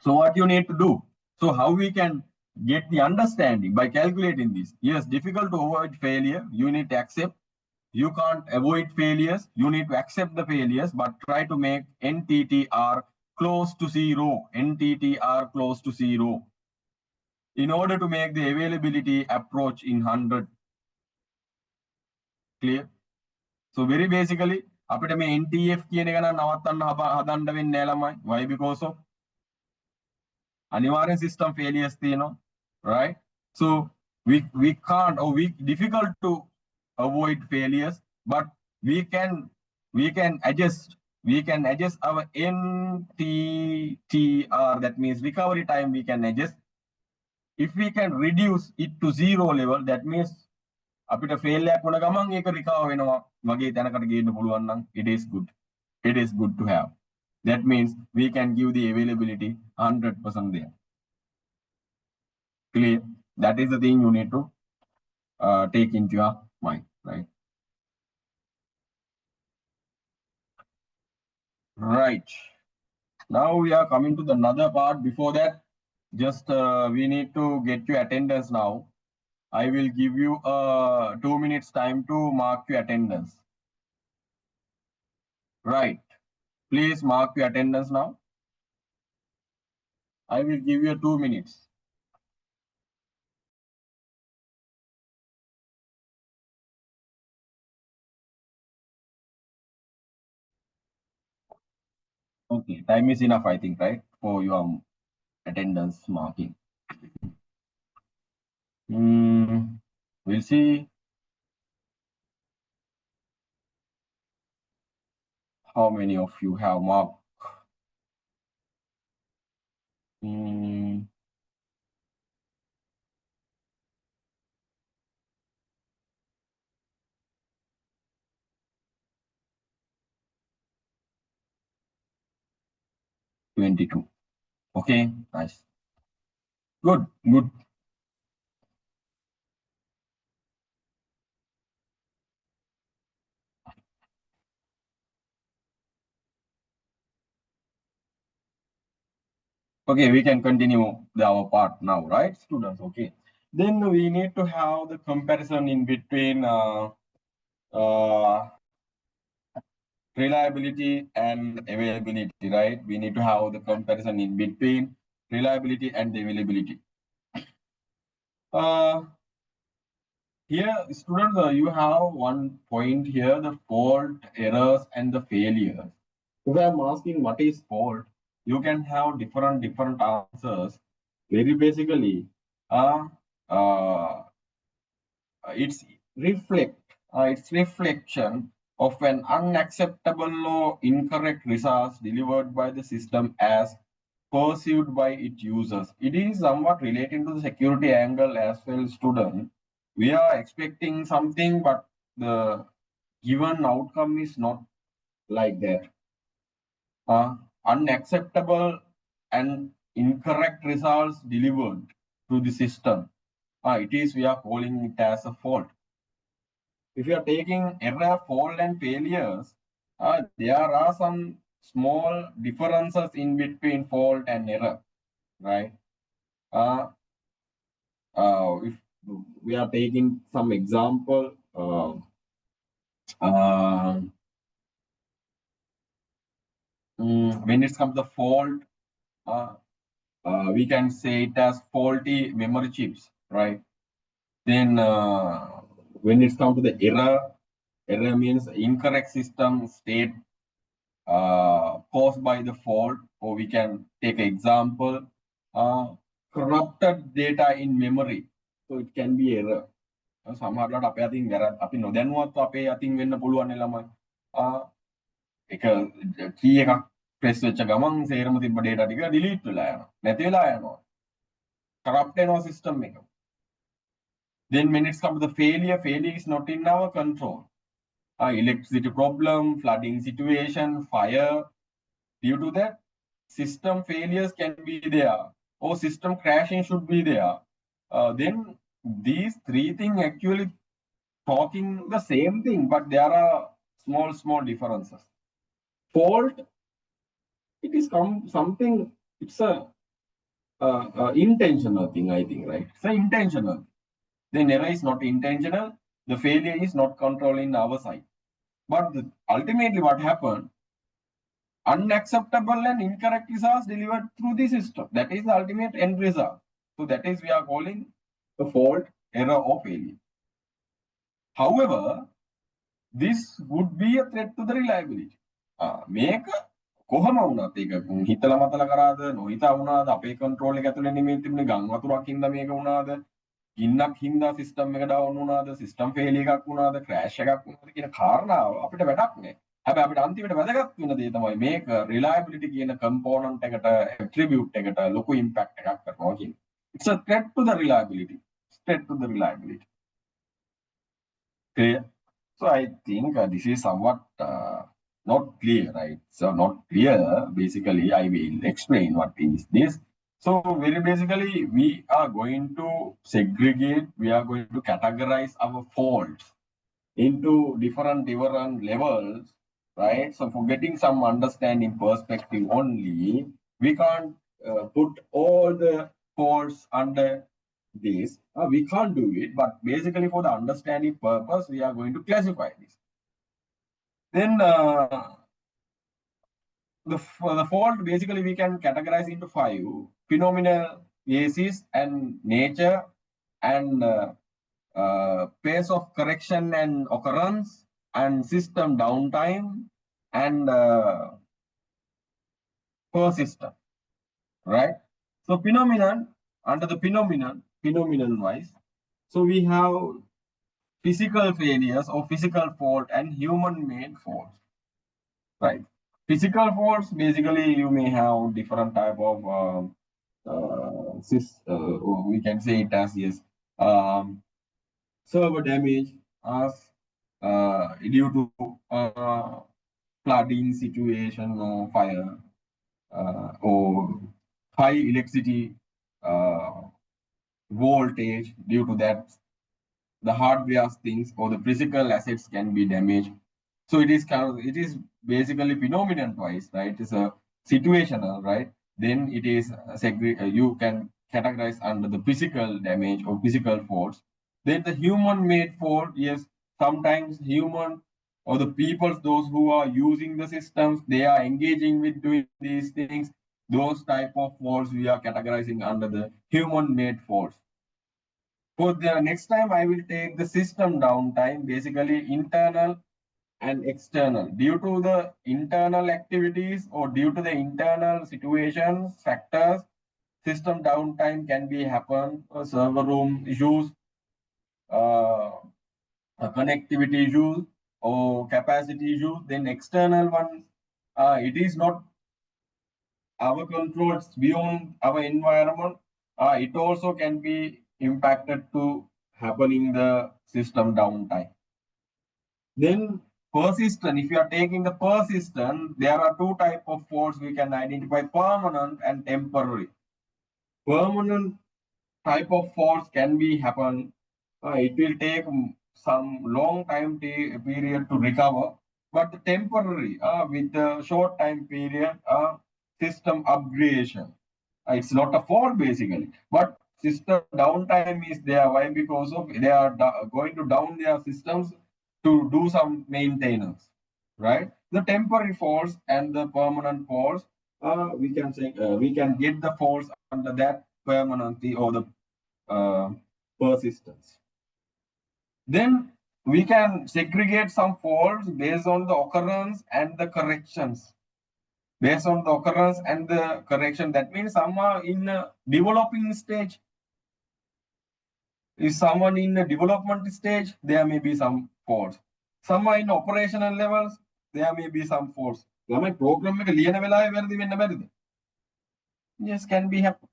So what you need to do? So how we can get the understanding by calculating this? Yes, difficult to avoid failure. You need to accept. You can't avoid failures. You need to accept the failures, but try to make NTTR close to zero. NTTR close to zero. In order to make the availability approach in 100. Clear? So very basically, අපිට මේ NTF කියන එක නම් නවත්තන්න හදන්න වෙන්නේ නැහැ ළමයි. Why? Because of අනිවාර්යෙන් system failures තියෙනවා. Right? So we can't, or difficult to avoid failures, but we can adjust our NTTR, that means recovery time we can adjust. If we can reduce it to zero level, that means අපිට fail එකක් වුණ ගමන් ඒක recover වෙනවා වගේ තැනකට ගේන්න පුළුවන් නම් it is good. It is good to have. That means we can give the availability 100% there. Clear? That is the thing you need to take into your mind, right? Right. Now we are coming to the another part. Before that, just we need to get your attendance now. I will give you 2 minutes time to mark your attendance. Right. Please mark your attendance now. I will give you 2 minutes. Okay, time is enough, I think, right? For your attendance marking. We'll see how many of you have marked. 22. Okay, nice. Good, good. Okay, we can continue our part now, right, students? Okay. Then we need to have the comparison in between reliability and availability, right? We need to have the comparison in between reliability and availability. Here, students, you have one point here, the fault, errors, and the failures. If I'm asking what is fault, you can have different answers. Very basically, uh, uh, it's its reflection of an unacceptable or incorrect results delivered by the system as perceived by its users. It is somewhat related to the security angle as well, student. We are expecting something, but the given outcome is not like that. Unacceptable and incorrect results delivered to the system. It is, we are calling it as a fault. If you are taking error, fault, and failures, there are some small differences in between fault and error, right? If we are taking some example, when it comes to fault, we can say it as faulty memory chips, right? Then when it comes to the error means incorrect system state caused by the fault, or we can take an example, corrupted data in memory. So it can be error. සමහරවිට අපේ අතින් වැරද්ද අපි නොදැනුවත් අපේ අතින් වෙන්න පුළුවන් නේ ළමයි. එක කී එකක් ප්‍රෙස් වෙච්ච ගමන් සේරම තිබ්බ data ටික delete වෙලා යනවා. නැති වෙලා යනවා. corrupt වෙනවා system එක. Then when it's come to the failure is not in our control. Electricity problem, flooding situation, fire. Due to that, system failures can be there, or system crashing should be there. Then these three things actually talking the same thing, but there are small differences. Fault, it is something, it's a intentional thing, I think, right? It's intentional. Then error is not intentional. The failure is not controlling our side. But ultimately what happened, unacceptable and incorrect results delivered through the system. That is the ultimate end result. So that is we are calling the fault, error, or failure. However, this would be a threat to the reliability. මේක කොහම වුණත් ඒක හිතලා මතලා කරාද නොහිතා වුණාද අපේ control එක ඇතුලේ නෙමෙයි තිබුණේ ගම් වතුරක් හින්දා මේක වුණාද ගින්නක් හින්දා සිස්ටම් එක ඩවුන් වුණාද සිස්ටම් ෆේල් එකක් වුණාද ක්‍රෑෂ් එකක් වුණාද කියන කාරණාව අපිට වැඩක් නෑ. හැබැයි අපිට අන්තිමට වැදගත් වෙන දේ තමයි මේක reliability කියන component එකට attribute එකට ලොකු impact එකක් කරනවා කියන්නේ. It's a threat to the reliability. Threat to the reliability. Clear? So I think this is somewhat not clear, right? So not clear. Basically, I will explain what is this. So very basically, we are going to segregate. We are going to categorize our faults into different levels, right? So for getting some understanding perspective only, we can't put all the faults under this. We can't do it, but basically for the understanding purpose, we are going to classify this. Then the fault basically we can categorize into five: phenomenal, basis, and nature, and pace of correction and occurrence, and system downtime, and persistent, right? So phenomenon, under the phenomenon wise, so we have physical failures or physical fault and human made faults, right? Physical faults, basically you may have different type of we can say it as, yes, um, server damage as due to flooding situation or fire, or high electricity uh, voltage. Due to that, the hardware things or the physical assets can be damaged. So it is basically phenomenon twice, right? It's a situational, right? Then it is you can categorize under the physical damage or physical faults. Then the human made fault, yes, sometimes human or the people, those who are using the systems, they are engaging with doing these things. Those type of faults we are categorizing under the human made faults. For the next time, I will take the system downtime, basically internal and external. Due to the internal activities or due to the internal situations, factors, system downtime can be happen, server room issues, uh, connectivity issues, or capacity issues. Then external ones, it is not our control, it's beyond our environment. It also can be impacted to happening the system downtime. Then persistent, if you are taking the persistent, there are two type of faults we can identify: permanent and temporary. Permanent type of faults can be happen. It will take some long time period to recover, but the temporary, with the short time period, system upgradation. It's not a fault basically, but system downtime is there. Why? Because of they are going to down their systems to do some maintenance, right? The temporary faults and the permanent faults, we can say we can get the faults under that permanency or the uh, persistence. Then we can segregate some faults based on the occurrence and the corrections. Based on the occurrence and the correction, that means some are in a developing stage. If someone in a development stage, there may be some faults. Some are in operational levels, there may be some faults. Program එක ලියන වෙලාවේ වැරදි වෙන්න බැරිද? Yes, can be happen.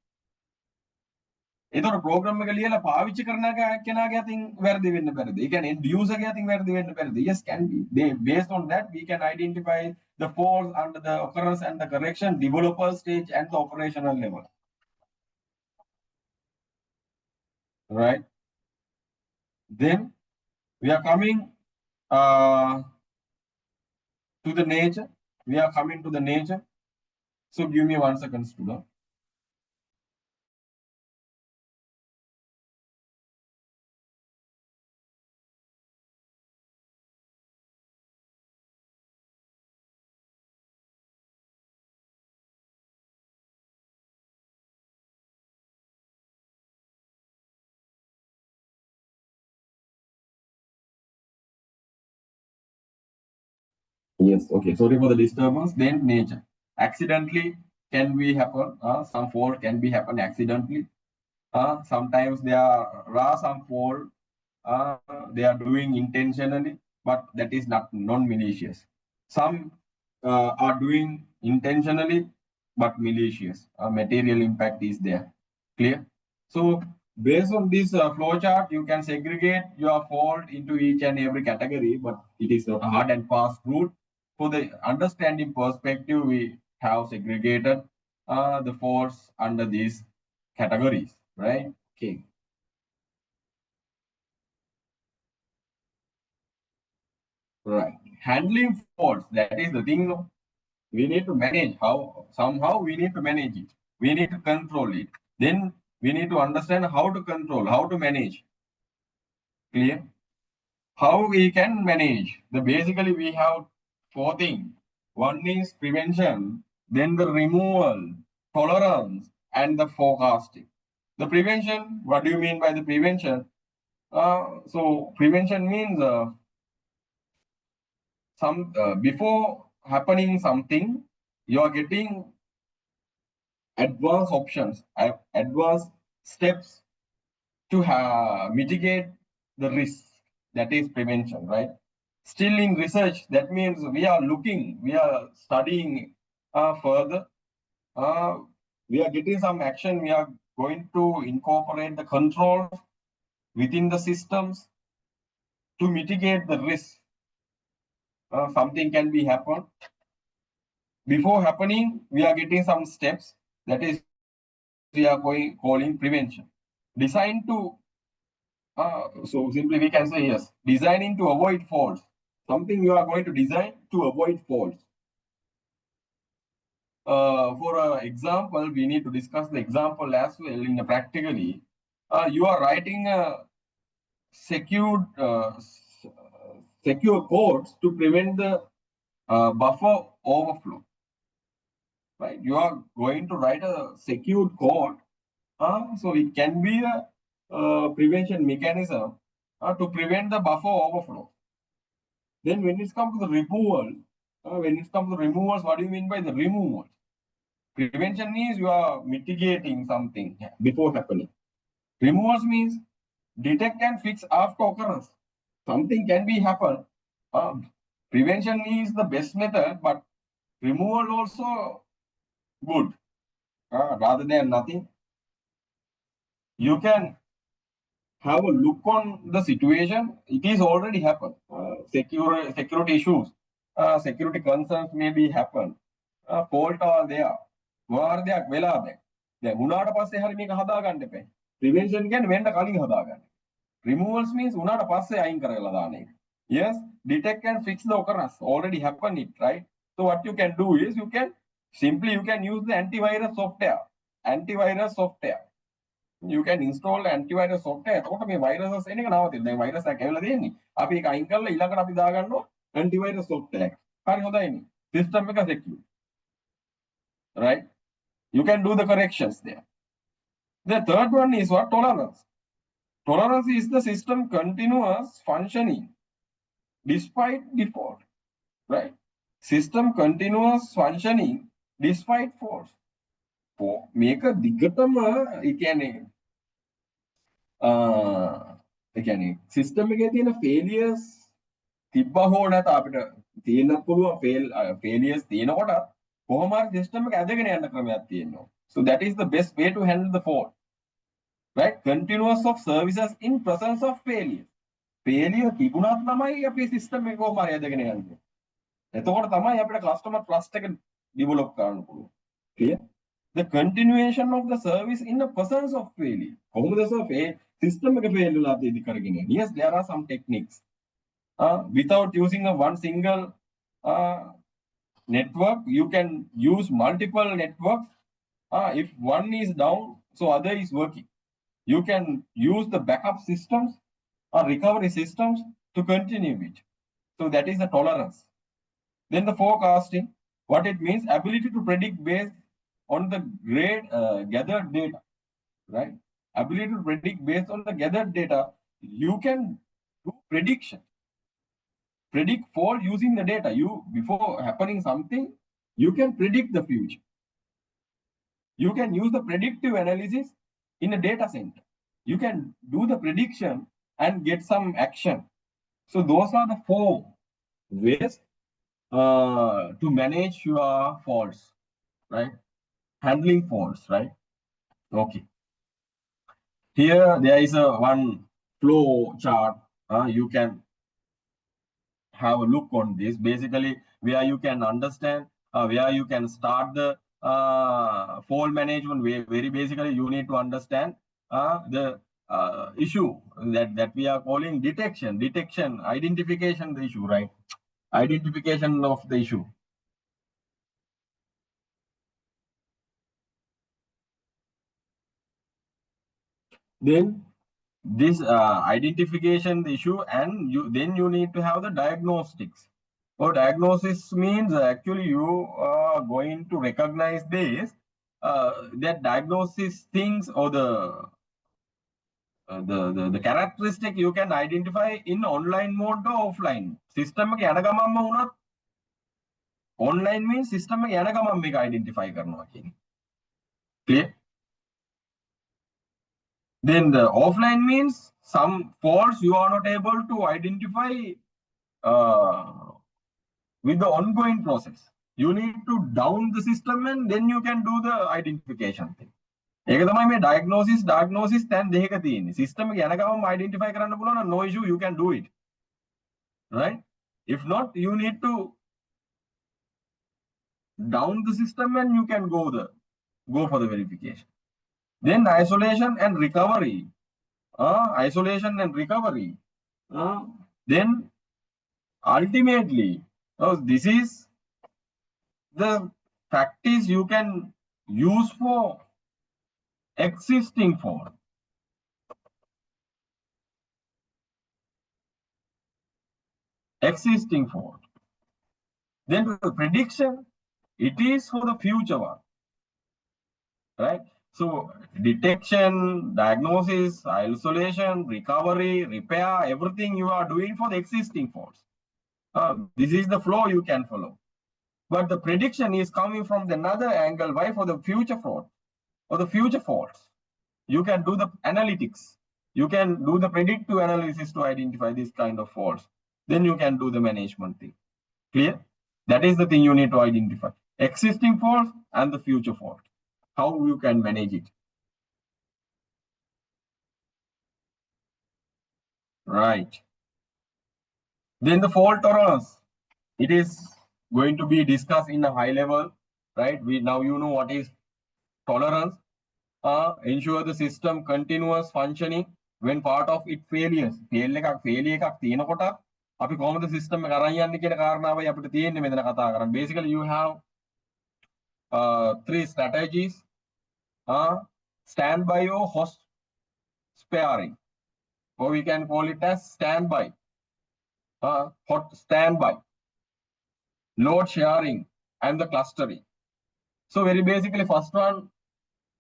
ඒතකොට programme එක ලියලා පාවිච්චි කරන කෙනාගේ අතින් වැරදි වෙන්න බැරිද? ඒ කියන්නේ end user ගේ අතින් වැරදි වෙන්න බැරිද? Yes, can be. Based on that, we can identify the faults under the occurrence and the correction, developer stage and the operational level. Right? Then we are coming to the nature. We are coming to the nature. So give me 1 second, student. Yes, okay. Sorry for the disturbance. Then nature. Accidentally can be happen. Some fault can be happen accidentally. Sometimes there are some fault they are doing intentionally, but that is not non-malicious. Some are doing intentionally, but malicious. Material impact is there. Clear? So Based on this flow chart, you can segregate your fault into each and every category, but it is not a hard and fast rule. For the understanding perspective, we have segregated the faults under these categories, right? Okay. Right. Handling faults, that is the thing. We need to manage how, somehow we need to manage it. We need to control it. Then we need to understand how to control, how to manage. Clear? How we can manage? The basically we have four things. One is prevention, then the removal, tolerance, and the forecasting. The prevention, what do you mean by the prevention? So prevention means some before happening something, you are getting advanced options, advanced steps to mitigate the risk. That is prevention, right? Still in research, that means we are looking, we are studying further. Uh, we are getting some action. We are going to incorporate the controls within the systems to mitigate the risk. Something can be happen. Before happening, we are getting some steps. That is, we are calling prevention. Designed to so simply we can say yes, designing to avoid faults. Something you are going to design to avoid faults. For example, we need to discuss the example as well in a practically. You are writing a secured secure codes to prevent the buffer overflow. Right? You are going to write a secured code, so it can be a prevention mechanism to prevent the buffer overflow. Then when it comes to the removal, when it comes to removals, what do you mean by the removals? Prevention means you are mitigating something before happening. Removals means detect and fix after occurrence. Something can be happen. Prevention is the best method, but removal also good. Rather than nothing, you can have a look on the situation. It is already happened. Security issues, security concerns may be happen. Fault are there. වාර්ධයක් වෙලා දැන්. දැන් උනාට පස්සේ හරි මේක හදා ගන්න එපා. Prevention කියන්නේ වෙන්න කලින් හදා ගන්න. Removals means උනාට පස්සේ අයින් කරලා දාන එක. Yes, detect and fix the occurrence. Already happened it, right? So what you can do is you can use the antivirus software. Antivirus software. You can install antivirus software. එතකොට මේ viruses එන එක නවතින. දැන් virus එකක් ඇවිල්ලා තියෙන්නේ. අපි ඒක අයින් කරලා ඊළඟට අපි දාගන්නවා antivirus software. හරි හොඳයිනේ. System එක secure. Right? You can do the corrections there. The third one is what? Tolerance. Tolerance is the system continuous functioning despite default. Right? System continuous functioning despite faults. මේක දිගටම ඒ කියන්නේ system එකේ තියෙන failures තිබ්බා හෝ නැත අපිට තියෙන්නත් පුළුවන් failures තියෙනකොට කොහොම හරි සිස්ටම් එක ඇදගෙන යන්න ක්‍රමයක් තියෙනවා. So that is the best way to handle the fault. Right? Continuous of services in presence of failure. Failure තිබුණත් තමයි අපේ සිස්ටම් එක කොහොම හරි ඇදගෙන යන්නේ. එතකොට තමයි අපිට customer trust එක develop කරන්න පුළුවන්. Clear? The continuation of the service in the presence of failure. කොහොමද system එක fail වෙලා තියෙදි කරගෙන යන්නේ. Yes, there are some techniques. Without using a one single network, you can use multiple networks. If one is down, so other is working. You can use the backup systems or recovery systems to continue it. So that is the tolerance. Then the forecasting, what it means, ability to predict based on the gathered data, right? Ability to predict based on the gathered data. You can do prediction. Predict fault using the data. Before happening something, you can predict the future. You can use the predictive analysis in a data center. You can do the prediction and get some action. So those are the 4 ways to manage your faults, right? Handling faults, right? Okay. Here there is a one flow chart. You can have a look on this. Basically, where you can understand, where you can start the fault management. Very basically, you need to understand the issue that we are calling detection, identification the issue, right? Identification of the issue. Then this identification the issue, and you need to have the diagnostics. Or diagnosis means actually you are going to recognize this that diagnosis things, or the characteristic you can identify in online mode or offline system. Online means system identify karna. Clear? Then the offline means some faults you are not able to identify uh, with the ongoing process. You need to down the system and then you can do the identification thing. ඒක තමයි මේ diagnosis දැන් දෙකක තියෙන්නේ. System එක යන ගමන් identify කරන්න පුළුවන් නම් no issue, you can do it. Right? If not, you need to down the system and you can go for the verification. Then isolation and recovery. Isolation and recovery. Then ultimately, this is the practice you can use for existing fault. Then the prediction, it is for the future one, right? So detection, diagnosis, isolation, recovery, repair, everything you are doing for the existing faults. This is the flow you can follow. But the prediction is coming from another angle. Why? For the future fraud or the future faults. You can do the analytics. You can do the predictive analysis to identify this kind of faults. Then you can do the management thing. Clear? That is the thing you need to identify. Existing faults and the future fault. How you can manage it. Right. Then the fault tolerance. It is going to be discussed in a high level, right? Now you know what is tolerance. Ensure the system continuous functioning when part of it failures. failure එකක් තියෙනකොට අපි කොහොමද system එක අරන් යන්නේ කියන කාරණාවයි අපිට තියෙන්නේ මෙතන කතා කරන්නේ. Basically you have three strategies. Standby or host sparing, or we can call it as standby. Hot standby, load sharing, and the clustering. So very basically, first one,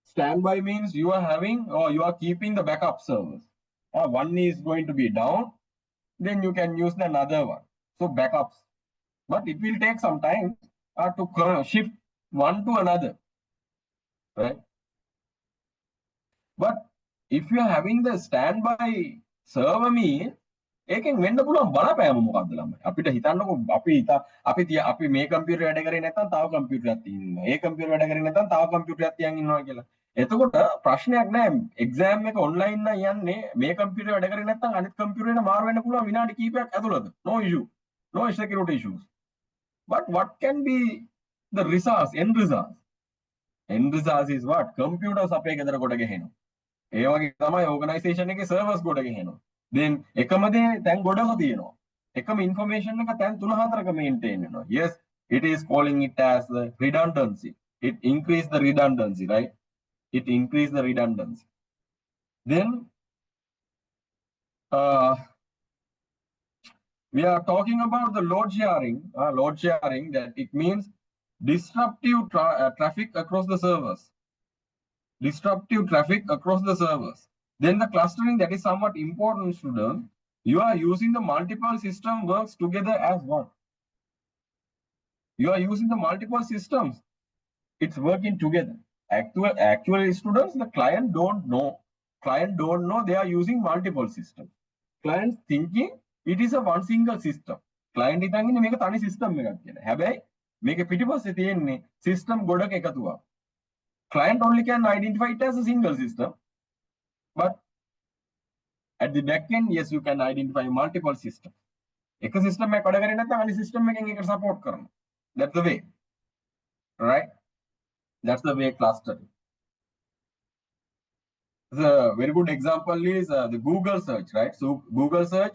standby means you are having or you are keeping the backup servers. One is going to be down, then you can use another one. So backups, but it will take some time to shift one to another, right? But if you are having the standby server means ඒකෙන් වෙන්න පුළුවන් බලපෑම මොකක්ද ළමයි? අපිට හිතන්නකො අපි මේ computer වැඩ කරේ නැත්නම් තව කම්පියුටරයක් තියෙනවා. ඒ කම්පියුටර් වැඩ කරේ නැත්නම් තව කම්පියුටරයක් තියන් ඉන්නවා කියලා. එතකොට ප්‍රශ්නයක් නැහැ. එක්සෑම් එක ඔන්ලයින් නම් යන්නේ මේ කම්පියුටර් වැඩ කරේ නැත්නම් අනිත් කම්පියුටරේට මාරු වෙන්න පුළුවන් විනාඩි කිහිපයක් ඇතුළත. No issue. No security issues. But what can be the results? End results. End results is what? Computers අපේ ගෙදර කොට ගෙහෙනවා. ඒ වගේ තමයි organization එකේ servers කොට ගෙහෙනවා. Then එකම දේ දැන් ගොඩක තියෙනවා. එකම information එක දැන් 3-4ක maintain වෙනවා. Yes, it is calling it as the redundancy. It increase the redundancy, right? It increase the redundancy. Then we are talking about the load sharing. Load sharing, that it means disruptive traffic across the servers. Disruptive traffic across the servers. Then the clustering, that is somewhat important, student. You are using the multiple system works together as one. You are using the multiple systems. It's working together. Actually, students, the client don't know. Client don't know they are using multiple systems. Client thinking it is a one single system. Client හිතන්නේ මේක තනි system එකක් කියලා. හැබැයි මේක පිටිපස්සේ තියෙන්නේ system ගොඩක එකතුවක්. Client only can identify it as a single system. But at the back end, yes, you can identify multiple systems. एक system में कड़े करने तो अन्य system में कहीं support करना. That's the way, right? That's the way clustering. The very good example is the Google search, right? So Google search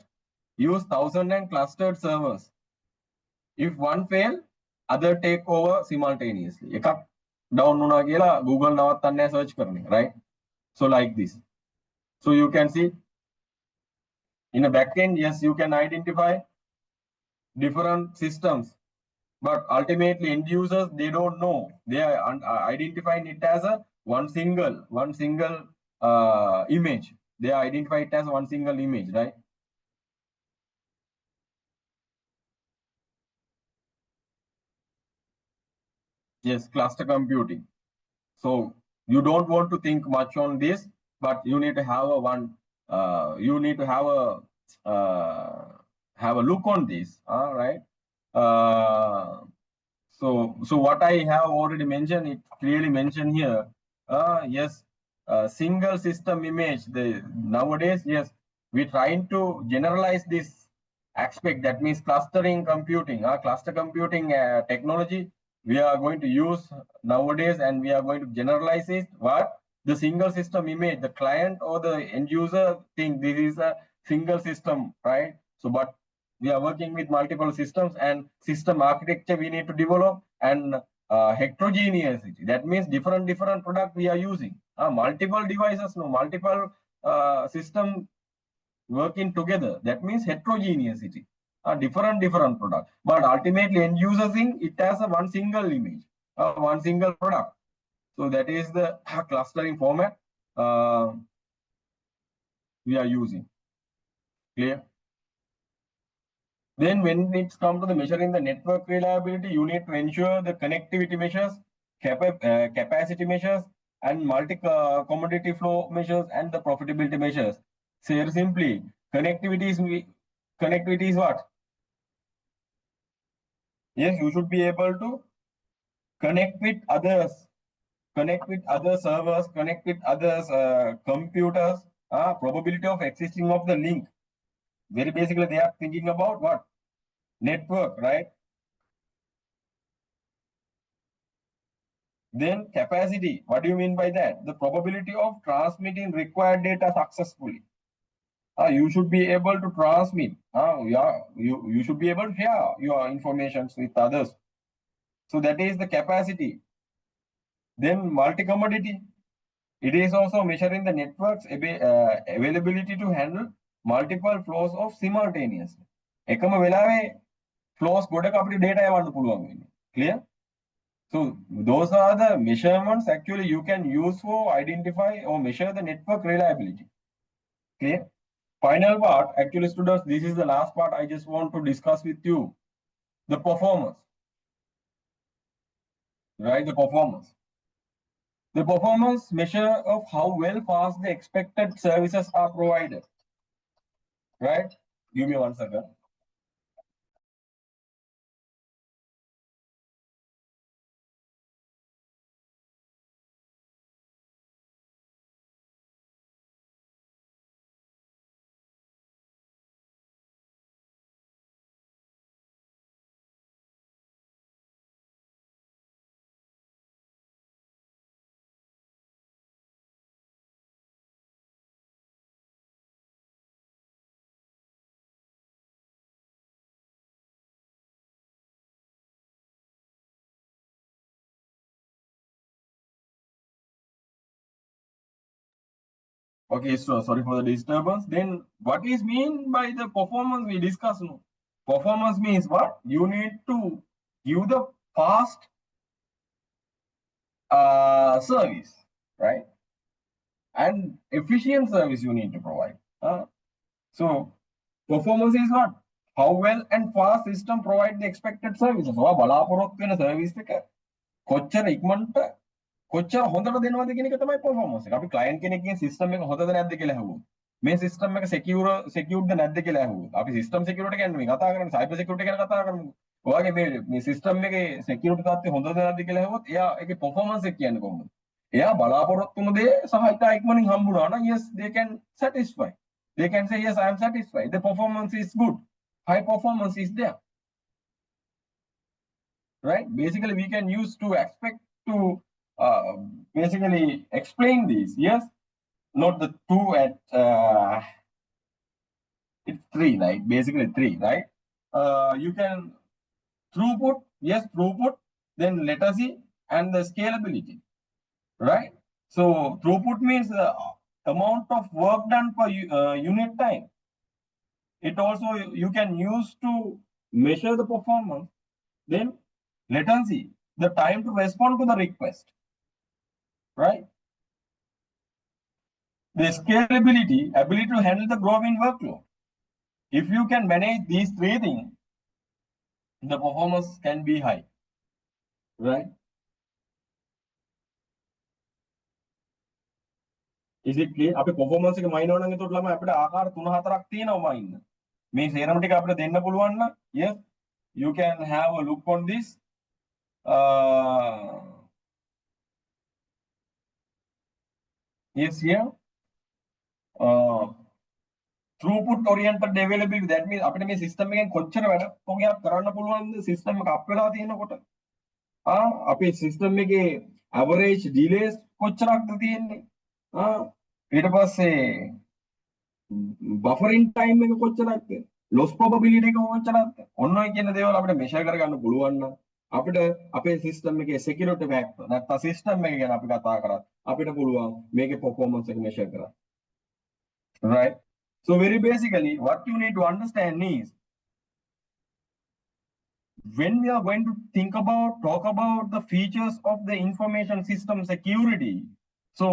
use 1,000 and clustered servers. If one fail, other take over simultaneously. एक down होना गेला Google नवत्तन्ने search करने, right? So like this. So you can see in a backend, yes, you can identify different systems, but ultimately end users they don't know. They are identifying it as a one single image. They are identify it as one single image, right? Yes, cluster computing. So you don't want to think much on this, but you need to have a one. You need to have a look on this. All right. So what I have already mentioned, it clearly mentioned here. Yes, single system image. The nowadays, yes, we're trying to generalize this aspect. That means clustering computing, cluster computing technology. We are going to use nowadays, and we are going to generalize it. What the single system image, the client or the end user think this is a single system, right? So, but we are working with multiple systems and system architecture we need to develop and heterogeneity. That means different product we are using. Multiple devices, no, multiple system working together. That means heterogeneity. Different product. But ultimately end user thing, it has a one single image, one single product. So that is the clustering format we are using. Clear? Then when it's come to the measuring the network reliability, you need to ensure the connectivity measures, capacity measures, and multi-commodity flow measures and the profitability measures. Say simply, connectivity is what? Yes, you should be able to connect with others, connect with other servers, connect with others computers. Probability of existing of the link. Very basically, they are thinking about what? Network, right? Then capacity, what do you mean by that? The probability of transmitting required data successfully. You should be able to transmit. Yeah, you should be able to share your information with others. So that is the capacity. Then multi-commodity. It is also measuring the network's availability to handle multiple flows of simultaneously. එකම වෙලාවේ flows ගොඩක අපිට data යවන්න පුළුවන් වෙන්නේ. Clear? So those are the measurements actually you can use for identify or measure the network reliability. Okay. Final part, actually students, this is the last part I just want to discuss with you. The performance. Right, the performance. The performance measure of how well fast the expected services are provided. Right? Give me 1 second. Okay, so sorry for the disturbance. Then what is mean by the performance we discuss? No? Performance means what? You need to give the fast service, right? And efficient service you need to provide. So performance is what? How well and fast system provide the expected services. බලාපොරොත්තු වෙන service එක කොච්චර ඉක්මනට කොච්චර හොඳට දෙනවද කියන එක තමයි performance එක. අපි client කෙනෙක්ගෙන් system එක හොඳද නැද්ද කියලා අහුවොත්. මේ system එක secured නැද්ද කියලා අහුවොත්. අපි system security ගැන මේ කතා කරන්නේ cyber security ගැන කතා කරමු. ඔයගේ මේ system එකේ security තත්ත්වය හොඳද නැද්ද කියලා අහුවොත් එයා ඒකේ performance එක කියන්නේ කොහොමද? එයා බලාපොරොත්තු වුණ දේ සහ ඉතා ඉක්මනින් හම්බුණා නම් yes they can satisfy. They can say yes I am satisfied. The performance is good. High performance is there. Right? Basically we can use to expect to basically explain this. Yes, not the two at it's three, right? Basically three, right? You can throughput, yes, throughput, then latency and the scalability, right? So throughput means the amount of work done per unit time. It also you can use to measure the performance. Then latency, the time to respond to the request, right? The scalability, ability to handle the growing workload. If you can manage these three things, the performance can be high, right? Is it clear? අපේ performance එක මයින් ඕනනම් එතකොට ළමයි අපිට ආකාර 3-4ක් තියෙනවා මයින්. මේ සේරම ටික අපිට දෙන්න පුළුවන් නම් yes you can have a look on this. Yes, here throughput oriented availability, that means අපිට මේ system එකෙන් කොච්චර වැඩ කොහොමයක් කරන්න පුළුවන්ද system එක up වෙලා තියෙනකොට. අපේ system එකේ average delays කොච්චරක්ද තියෙන්නේ. ඊට පස්සේ buffering time එක කොච්චරක්ද, loss probability එක කොච්චරක්ද, ඔන්න ඔය කියන දේවල් අපිට measure කරගන්න පුළුවන් නම් අපිට අපේ system එකේ security factor නැත්නම් system එක ගැන අපි කතා කරත් අපිට පුළුවන් මේකේ performance එක measure කරන්න. Right? So very basically what you need to understand is when we are going to talk about the features of the information system security. So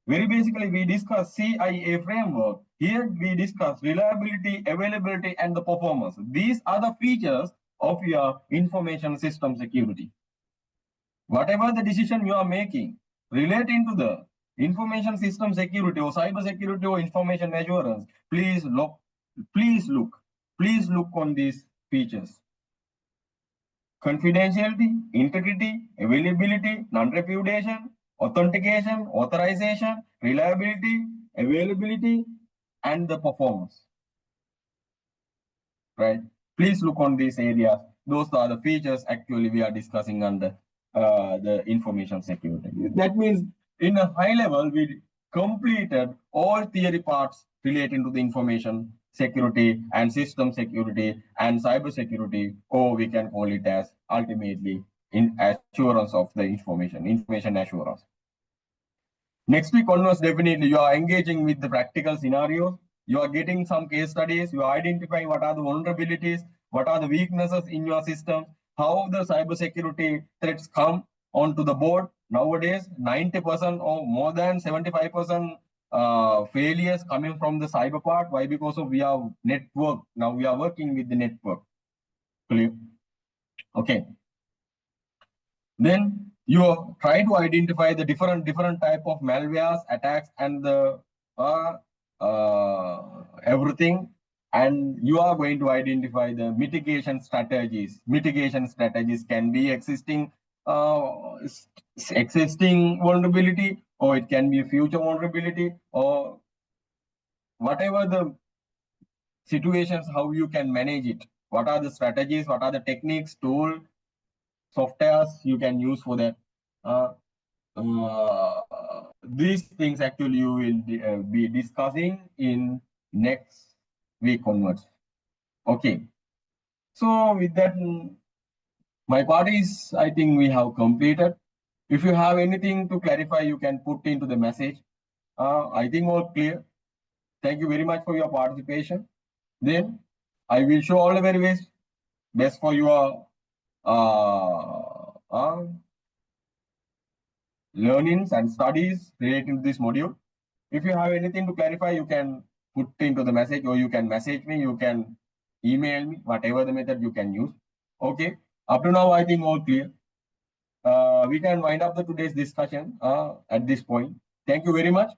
very basically we discuss CIA framework. Here we discuss reliability, availability and the performance. These are the features of your information system security. Whatever the decision you are making relating to the information system security or cyber security or information assurance, please look on these features: confidentiality, integrity, availability, non-repudiation, authentication, authorization, reliability, availability, and the performance. Right? Please look on these areas. Those are the features actually we are discussing under the information security. That means in a high level, we completed all theory parts relating to the information security and system security and cyber security, or we can call it as ultimately in assurance of the information assurance. Next week onwards, definitely you are engaging with the practical scenarios. You are getting some case studies. You are identifying what are the vulnerabilities, what are the weaknesses in your system, how the cybersecurity threats come onto the board. Nowadays, 90% or more than 75% failures coming from the cyber part. Why? Because of we are network. Now we are working with the network. Clear? Okay. Then you try to identify the different type of malwares, attacks, and the everything. And you are going to identify the mitigation strategies. Mitigation strategies can be existing vulnerability, or it can be a future vulnerability, or whatever the situations, how you can manage it. What are the strategies? What are the techniques, tools, softwares you can use for that? These things actually you will be discussing in next week onwards. Okay. So with that, my part is, I think we have completed. If you have anything to clarify, you can put into the message. I think all clear. Thank you very much for your participation. Then I will show all the very best for your learnings and studies relating to this module. If you have anything to clarify, you can put into the message, or you can message me, you can email me, whatever the method you can use. Okay. Up to now, I think all clear. We can wind up the today's discussion at this point. Thank you very much.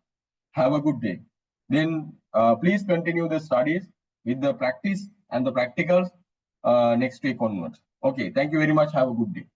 Have a good day. Then please continue the studies with the practice and the practicals next week onwards. Okay. Thank you very much. Have a good day.